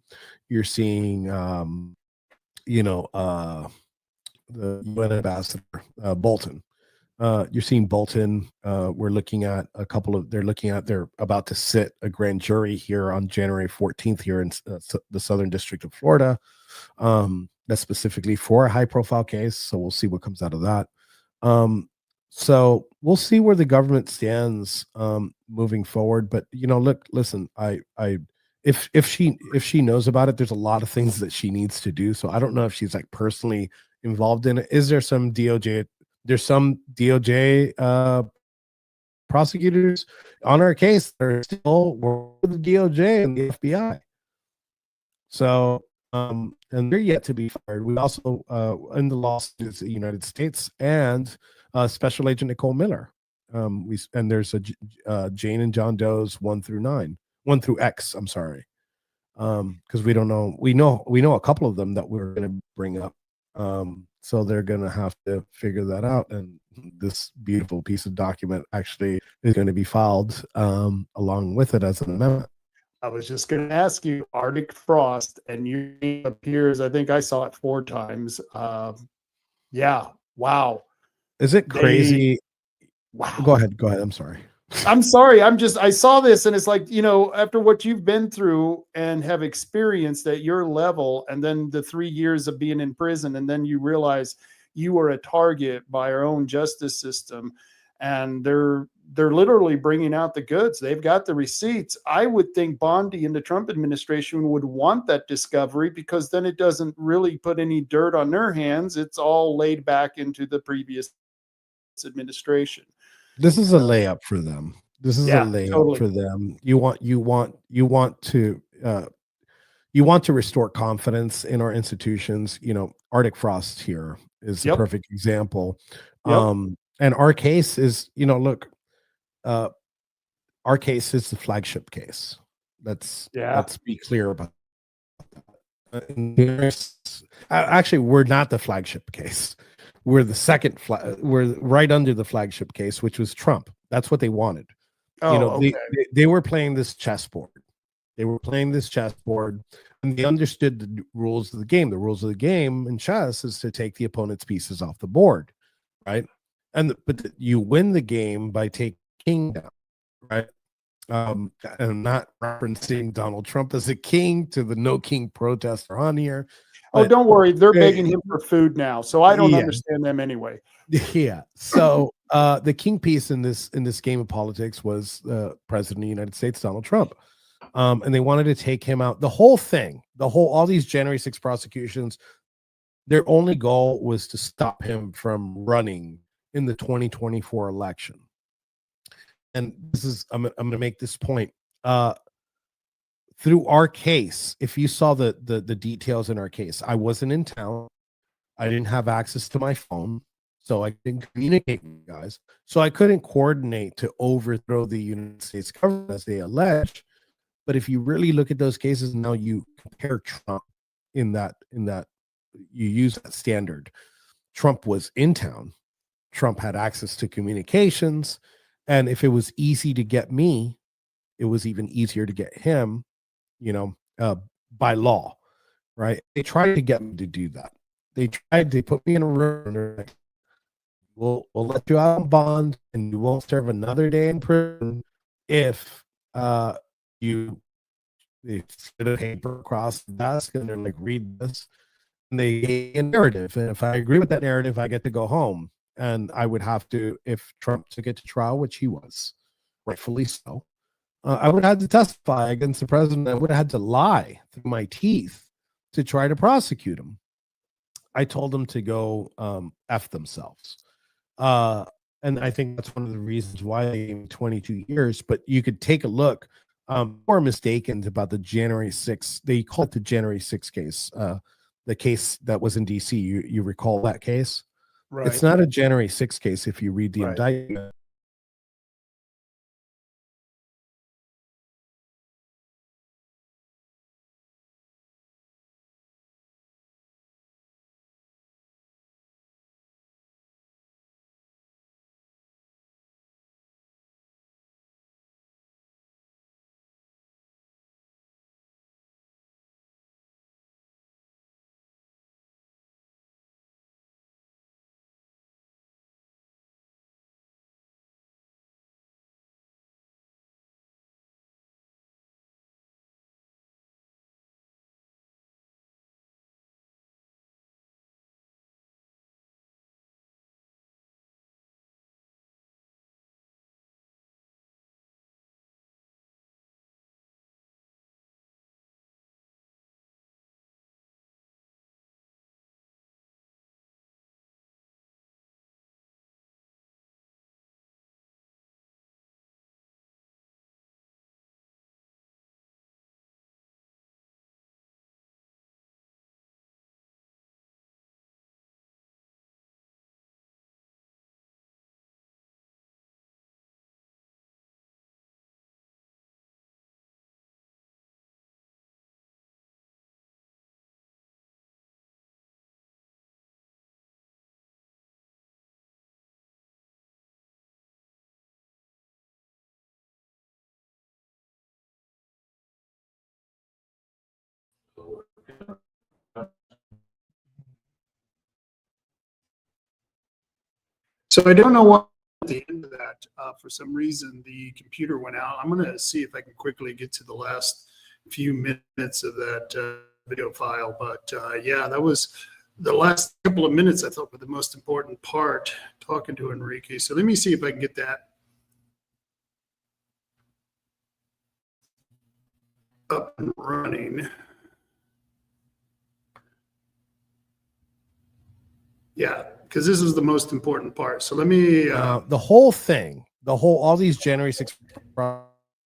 you're seeing the UN ambassador, Bolton. You're seeing Bolton. We're looking at they're about to sit a grand jury here on January 14th here in the Southern District of Florida. That's specifically for a high profile case. So we'll see what comes out of that. So we'll see where the government stands moving forward. But listen, if she knows about it, there's a lot of things that she needs to do. So I don't know if she's like personally involved in it. Is there some DOJ? There's some DOJ prosecutors on our case that are still working with the DOJ and the FBI. So and they're yet to be fired. We also in the lawsuits in the United States and Special Agent Nicole Miller. There's a Jane and John Doe's 1 through X. I'm sorry, because we don't know. We know a couple of them that we're going to bring up. So they're going to have to figure that out. And this beautiful piece of document actually is going to be filed along with it as an amendment.
I was just going to ask you, Arctic Frost, and your name appears, I think I saw it 4 times. Yeah. Wow.
Is it crazy?
Wow.
Go ahead. I'm sorry.
I'm sorry. I saw this and it's like, after what you've been through and have experienced at your level, and then the 3 years of being in prison, and then you realize you were a target by our own justice system, and they're literally bringing out the goods. They've got the receipts. I would think Bondi and the Trump administration would want that discovery, because then it doesn't really put any dirt on their hands. It's all laid back into the previous administration.
This is a layup for them. For them. You want to restore confidence in our institutions. Arctic Frost here is the perfect example. And our case is, our case is the flagship case. Let's be clear about that. Actually, we're not the flagship case. We're the second. We're right under the flagship case, which was Trump. That's what they wanted. They were playing this chessboard. And they understood the rules of the game. The rules of the game in chess is to take the opponent's pieces off the board, right? But you win the game by taking king down, right? And I'm not referencing Donald Trump as a king to the no king protester on here.
Oh, don't worry. They're begging him for food now. So I don't understand them anyway.
Yeah. So the king piece in this game of politics was President of the United States, Donald Trump. And they wanted to take him out. All these January 6 prosecutions, Their only goal was to stop him from running in the 2024 election. And this is, I'm going to make this point. Through our case, if you saw the details in our case, I wasn't in town. I didn't have access to my phone, so I didn't communicate with you guys. So I couldn't coordinate to overthrow the United States government as they allege. But if you really look at those cases now, you compare Trump in that you use that standard. Trump was in town. Trump had access to communications, and if it was easy to get me, it was even easier to get him. By law, right? They tried to get me to do that. They put me in a room and they're like, we'll let you out on bond and you won't serve another day in prison if you spit a paper across the desk and they're like, read this. And they gave me a narrative. And if I agree with that narrative, I get to go home. And I would have to, if Trump took it to trial, which he was, rightfully so, I would have had to testify against the president. I would have had to lie through my teeth to try to prosecute him. I told them to go F themselves. And I think that's one of the reasons why they gave me 22 years. But you could take a look. More mistaken about the January 6th. They call it the January 6th case. The case that was in D.C. You recall that case?
Right.
It's not a January 6th case if you read the indictment.
So I don't know what at the end of that, for some reason, the computer went out. I'm going to see if I can quickly get to the last few minutes of that video file. But yeah, that was the last couple of minutes I thought were the most important part, talking to Enrique. So let me see if I can get that up and running. Yeah, because this is the most important part. So let me
the whole thing, all these January 6th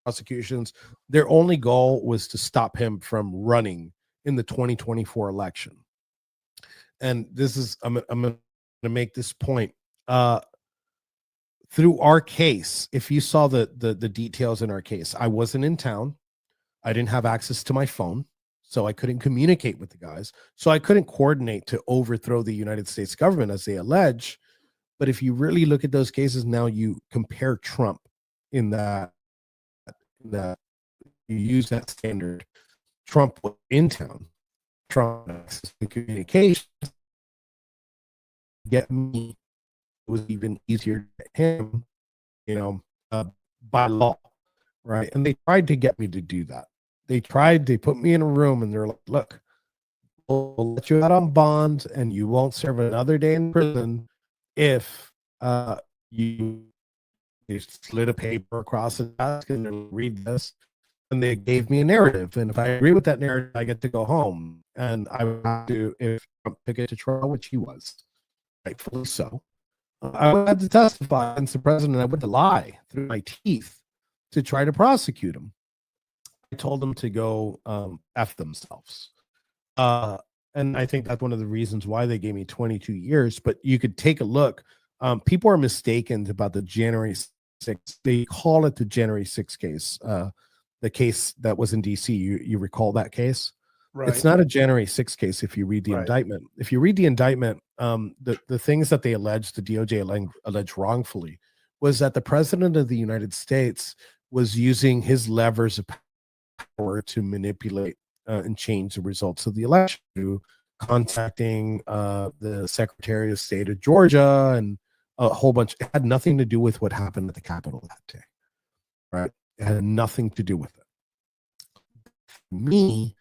prosecutions, their only goal was to stop him from running in the 2024 election. And this is, I'm going to make this point. Through our case, if you saw the details in our case, I wasn't in town. I didn't have access to my phone, so I couldn't communicate with the guys. So I couldn't coordinate to overthrow the United States government as they allege. But if you really look at those cases now, you compare Trump in that you use that standard. Trump was in town. Trump had access to communications. Get me, it was even easier to get him, by law, right? And they tried to get me to do that. They put me in a room and they're like, look, we'll let you out on bond and you won't serve another day in prison if you slid a paper across the desk and read this. And they gave me a narrative. And if I agree with that narrative, I get to go home. And I would have to, if Trump took it to trial, which he was, rightfully so. I would have to testify against the president. I would lie through my teeth to try to prosecute him. I told them to go F themselves. And I think that's one of the reasons why they gave me 22 years. But you could take a look. People are mistaken about the January 6th. They call it the January 6th case, the case that was in D.C. You recall that case?
Right.
It's not a January 6th case if you read the indictment. If you read the indictment, the things that they alleged, the DOJ alleged wrongfully, was that the president of the United States was using his levers of power to manipulate and change the results of the election, through contacting the Secretary of State of Georgia and a whole bunch. It had nothing to do with what happened at the Capitol that day, right? It had nothing to do with it. For me,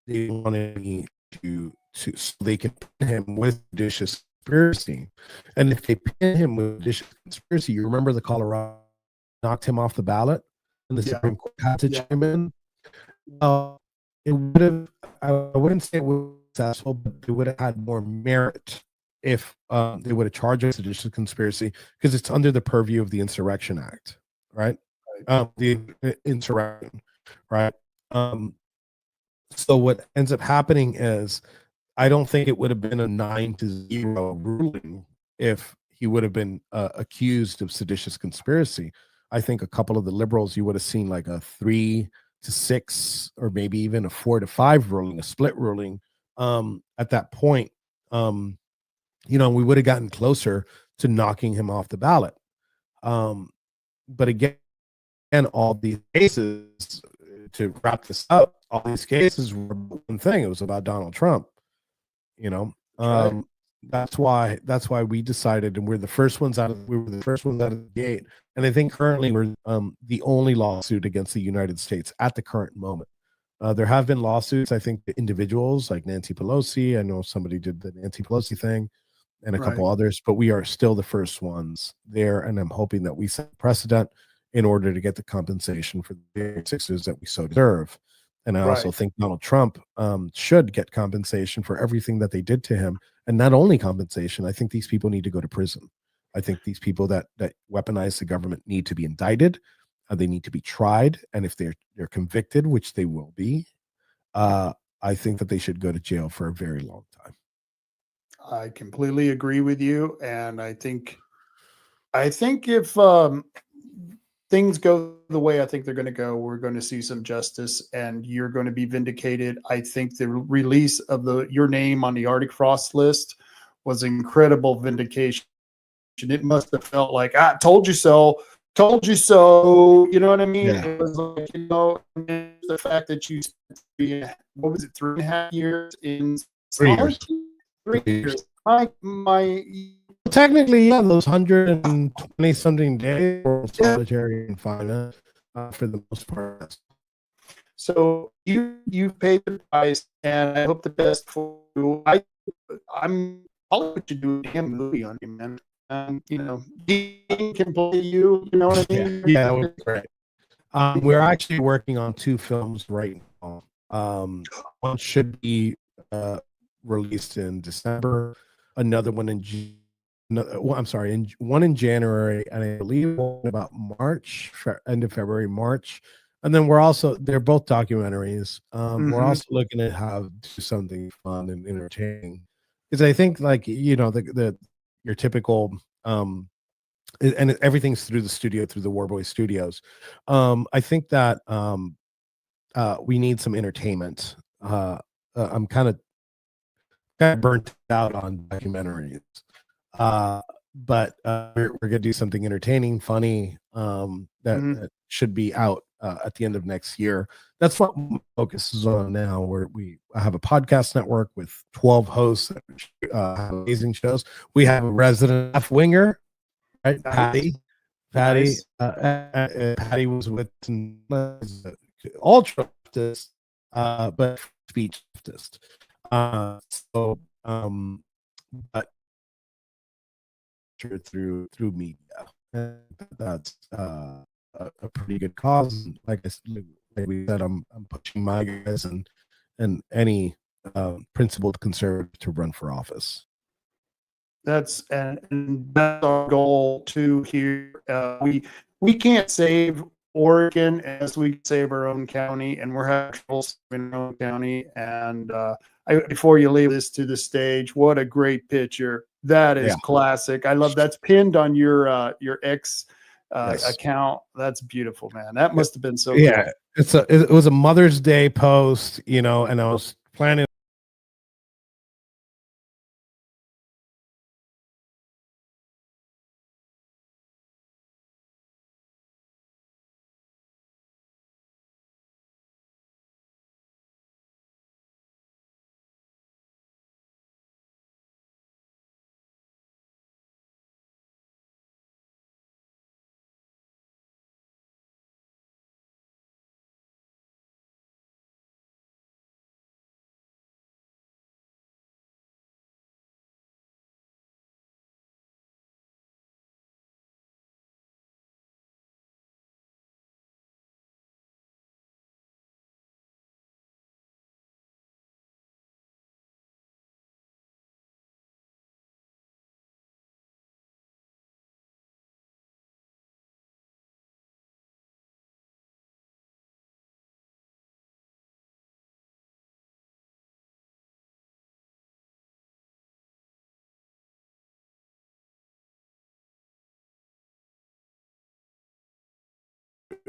they wanted me to so they can pin him with seditious conspiracy. And if they pin him with seditious conspiracy, you remember the Colorado knocked him off the ballot and the Supreme Court had to chime in. It would have, I wouldn't say it was successful, but it would have had more merit if they would have charged us seditious conspiracy, because it's under the purview of the Insurrection Act, right? The insurrection, right? So what ends up happening is, I don't think it would have been a 9-0 ruling if he would have been accused of seditious conspiracy. I think a couple of the liberals, you would have seen like a 3-6 or maybe even a 4-5 ruling, a split ruling. At that point, we would have gotten closer to knocking him off the ballot. But again, all these cases, to wrap this up, all these cases were one thing. It was about Donald Trump. That's why we decided, and we were the first ones out of the gate. And I think currently we're the only lawsuit against the United States at the current moment. There have been lawsuits, I think, individuals like Nancy Pelosi. I know somebody did the Nancy Pelosi thing, and a couple others, but we are still the first ones there. And I'm hoping that we set precedent in order to get the compensation for the sixes that we so deserve. And I also think Donald Trump should get compensation for everything that they did to him. And not only compensation, I think these people need to go to prison. I think these people that weaponize the government need to be indicted. They need to be tried. And if they're convicted, which they will be, I think that they should go to jail for a very long time.
I completely agree with you. And I think if things go the way I think they're going to go, we're going to see some justice and you're going to be vindicated. I think the release of your name on the Arctic Frost list was incredible vindication. It must have felt like, told you so. You know what I mean? Yeah. It was like, the fact that you spent, 3.5 years in
3 years.
3 years.
Technically, yeah, those 120 something days were solitary confinement for the most part.
So you've paid the price, and I hope the best for you. I'll let you do a damn movie on you, man. Dean can play you. You know what I mean?
Yeah, that would be great. We're actually working on 2 films right now. One should be released in December. Another one in June. One in January, and I believe about March, end of February, March. And then they're both documentaries. We're also looking at how to do something fun and entertaining. Because I think, like, your typical, and everything's through the studio, through the Warboy Studios. I think that we need some entertainment. I'm kind of burnt out on documentaries. But we're gonna do something entertaining, funny, that should be out at the end of next year. That's what my focus is on now. I have a podcast network with 12 hosts that have amazing shows. We have a resident F-winger, right? Patty.
Nice.
Patty was with ultra leftist, but speech leftist. But through media, and that's a pretty good cause. Like we said, I'm pushing my guys and any principled conservative to run for office.
And that's our goal too here. We can't save Oregon as we save our own county, and we're having trouble saving our own county. And before you leave this to the stage, what a great picture! That is classic. I love that's pinned on your X account. That's beautiful, man. That must have been so
yeah.
good.
It was a Mother's Day post, and I was planning.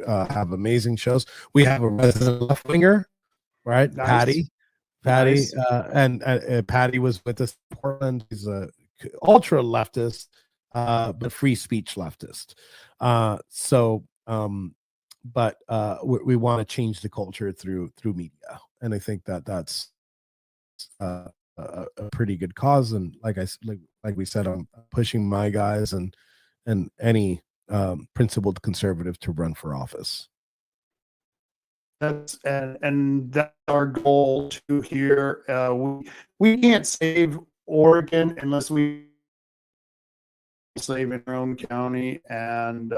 Have amazing shows. We have a resident left winger, right?
Nice.
Patty,
Nice.
and Patty was with us in Portland. He's a ultra leftist, but free speech leftist. But we want to change the culture through media, and I think that's a pretty good cause. And like we said, I'm pushing my guys and any principled conservative to run for office.
That's our goal to here. We can't save Oregon unless we save in our own county. And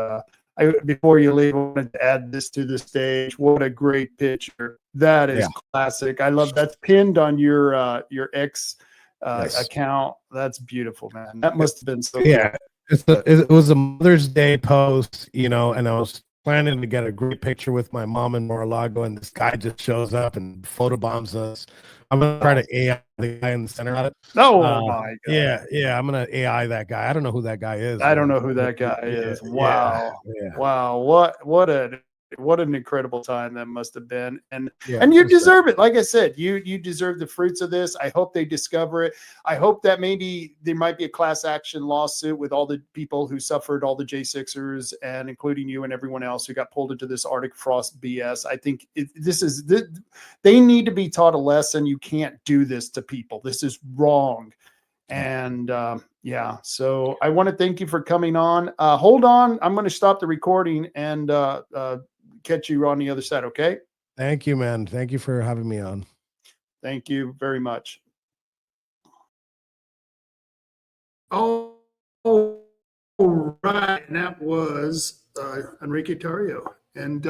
before you leave, I wanted to add this to the stage. What a great picture! That is classic. I love that's pinned on your X account. That's beautiful, man. That must have been so good.
It was a Mother's Day post, and I was planning to get a great picture with my mom in Mar-a-Lago, and this guy just shows up and photobombs us. I'm gonna try to AI the guy in the center of it.
Oh my God!
Yeah, I'm gonna AI that guy. I don't know who that guy is.
I don't know who that guy is. Wow,
yeah.
Wow, what an incredible time that must have been. And you deserve it. Like I said, you deserve the fruits of this. I hope they discover it. I hope that maybe there might be a class action lawsuit with all the people who suffered, all the J6ers, and including you and everyone else who got pulled into this Arctic frost BS. I think they need to be taught a lesson. You can't do this to people. This is wrong. And so I want to thank you for coming on. Hold on, I'm going to stop the recording and catch you on the other side. Okay.
Thank you, man. Thank you for having me on.
Thank you very much. Oh, right. And that was Enrique Tarrio. And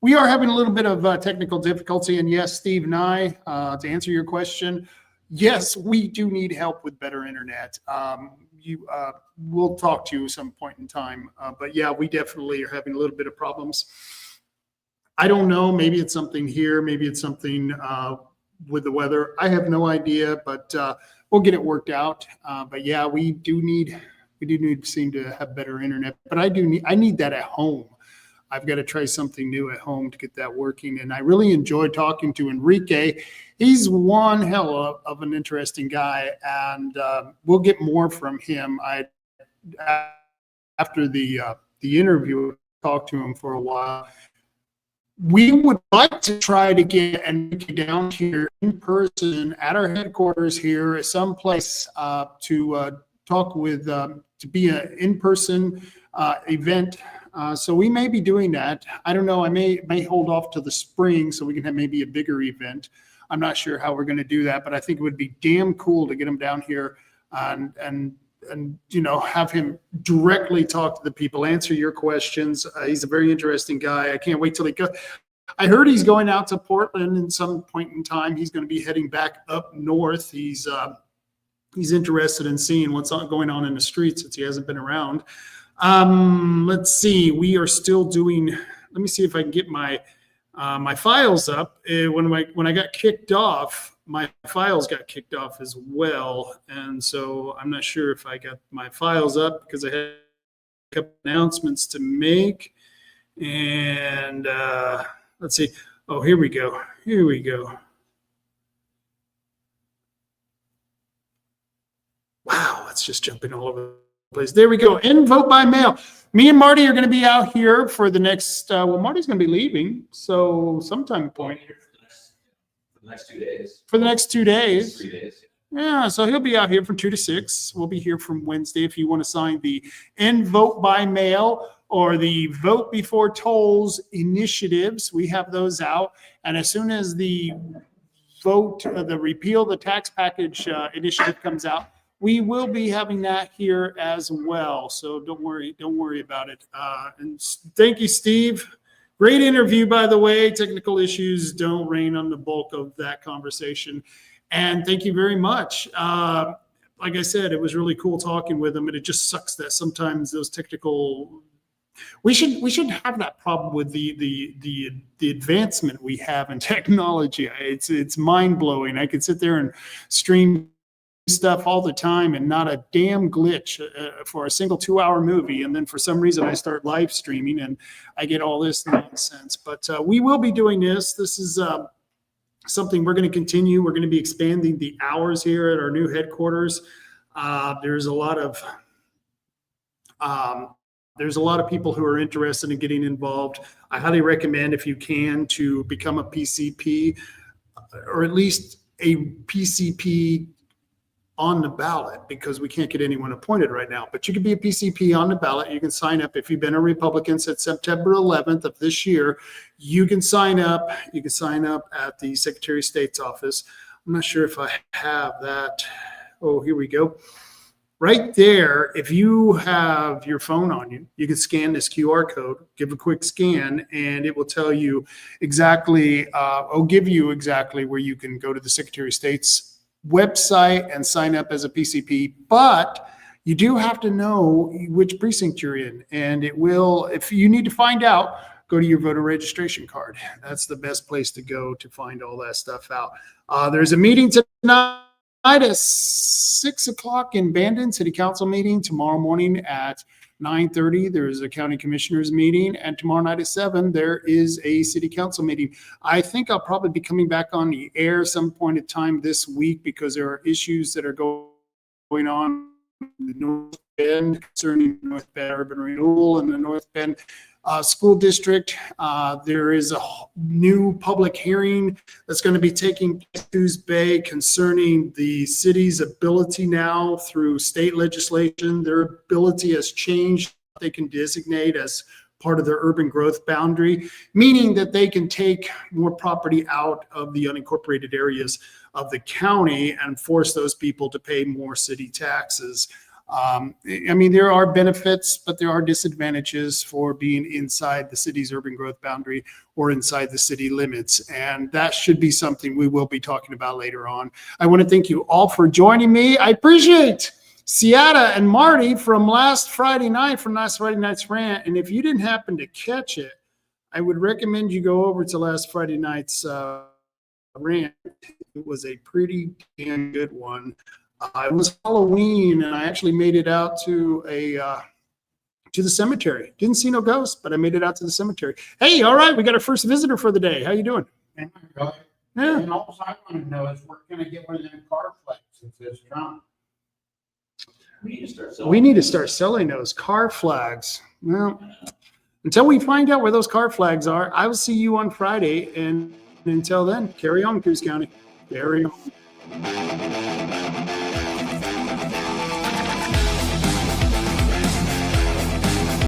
we are having a little bit of technical difficulty. And yes, Steve and I, to answer your question, yes, we do need help with better internet. We'll talk to you at some point in time. But yeah, we definitely are having a little bit of problems. I don't know. Maybe it's something here. Maybe it's something with the weather. I have no idea, but we'll get it worked out. But yeah, we do need seem to have better internet. But I need that at home. I've got to try something new at home to get that working. And I really enjoyed talking to Enrique. He's one hell of an interesting guy, and we'll get more from him. After the interview, talked to him for a while. We would like to try to get Enrique down here in person at our headquarters here at some place to talk with, to be an in-person event. So we may be doing that. I don't know. I may hold off to the spring so we can have maybe a bigger event. I'm not sure how we're going to do that, but I think it would be damn cool to get him down here and have him directly talk to the people, answer your questions. He's a very interesting guy. I can't wait till he goes.
I heard he's going out to Portland in some point in time. He's going to be heading back up north. He's interested in seeing what's going on in the streets since he hasn't been around. Let's see. We are still doing. Let me see if I can get my my files up. When I got kicked off, my files got kicked off as well, and so I'm not sure if I got my files up because I had a couple announcements to make. And let's see. Oh, here we go. Here we go. Wow, it's just jumping all over the place. There we go. And vote by mail. Me and Marty are going to be out here for the next. Marty's going to be leaving, so sometime point
For the next 2 days.
for the next 2 days.
3 days.
Yeah, so he'll be out here from 2 to 6. We'll be here from Wednesday if you want to sign the end vote by mail or the vote before tolls initiatives. We have those out. And as soon as the vote, the repeal the tax package initiative comes out, we will be having that here as well. So don't worry about it. And thank you, Steve. Great interview, by the way. Technical issues don't reign on the bulk of that conversation. And thank you very much. Like I said, it was really cool talking with him, and it just sucks that sometimes those technical. We should have that problem with the advancement we have in technology. It's mind blowing. I could sit there and stream stuff all the time and not a damn glitch for a single 2-hour movie, and then for some reason I start live streaming and I get all this nonsense. But we will be doing this. This is something we're going to continue. We're going to be expanding the hours here at our new headquarters. There's a lot of people who are interested in getting involved. I highly recommend, if you can, to become a PCP, or at least a PCP on the ballot, because we can't get anyone appointed right now. But you can be a PCP on the ballot. You can sign up. If you've been a Republican since September 11th of this year, you can sign up. You can sign up at the Secretary of State's office. I'm not sure if I have that. Oh, here we go. Right there, if you have your phone on you, you can scan this QR code, give a quick scan, and it will tell you exactly, it'll give you exactly where you can go to the Secretary of State's website and sign up as a PCP. But you do have to know which precinct you're in, and it will, if you need to find out, go to your voter registration card. That's the best place to go to find all that stuff out. There's a meeting tonight at 6 o'clock in Bandon, City Council meeting. Tomorrow morning at 9:30, there's a county commissioners meeting, and tomorrow night at 7, there is a city council meeting. I think I'll probably be coming back on the air some point in time this week, because there are issues that are going on in the North Bend concerning North Bend urban renewal and the North Bend school district. There is a new public hearing that's going to be taking place Tuesday concerning the city's ability now through state legislation. Their ability has changed. They can designate as part of their urban growth boundary, meaning that they can take more property out of the unincorporated areas of the county and force those people to pay more city taxes. I mean, there are benefits, but there are disadvantages for being inside the city's urban growth boundary or inside the city limits. And that should be something we will be talking about later on. I want to thank you all for joining me. I appreciate Seattle and Marty from last Friday night's rant. And if you didn't happen to catch it, I would recommend you go over to last Friday night's rant. It was a pretty damn good one. It was Halloween, and I actually made it out to the cemetery. Didn't see no ghosts, but I made it out to the cemetery. Hey, all right, we got our first visitor for the day. How you doing?
Yeah.
Yeah.
And all I want to know is, we're going to get one of them car flags if it's Trump.
We need to start selling.
We need to start selling those car flags. Well, until we find out where those car flags are, I will see you on Friday. And until then, carry on, Coos County. Carry on.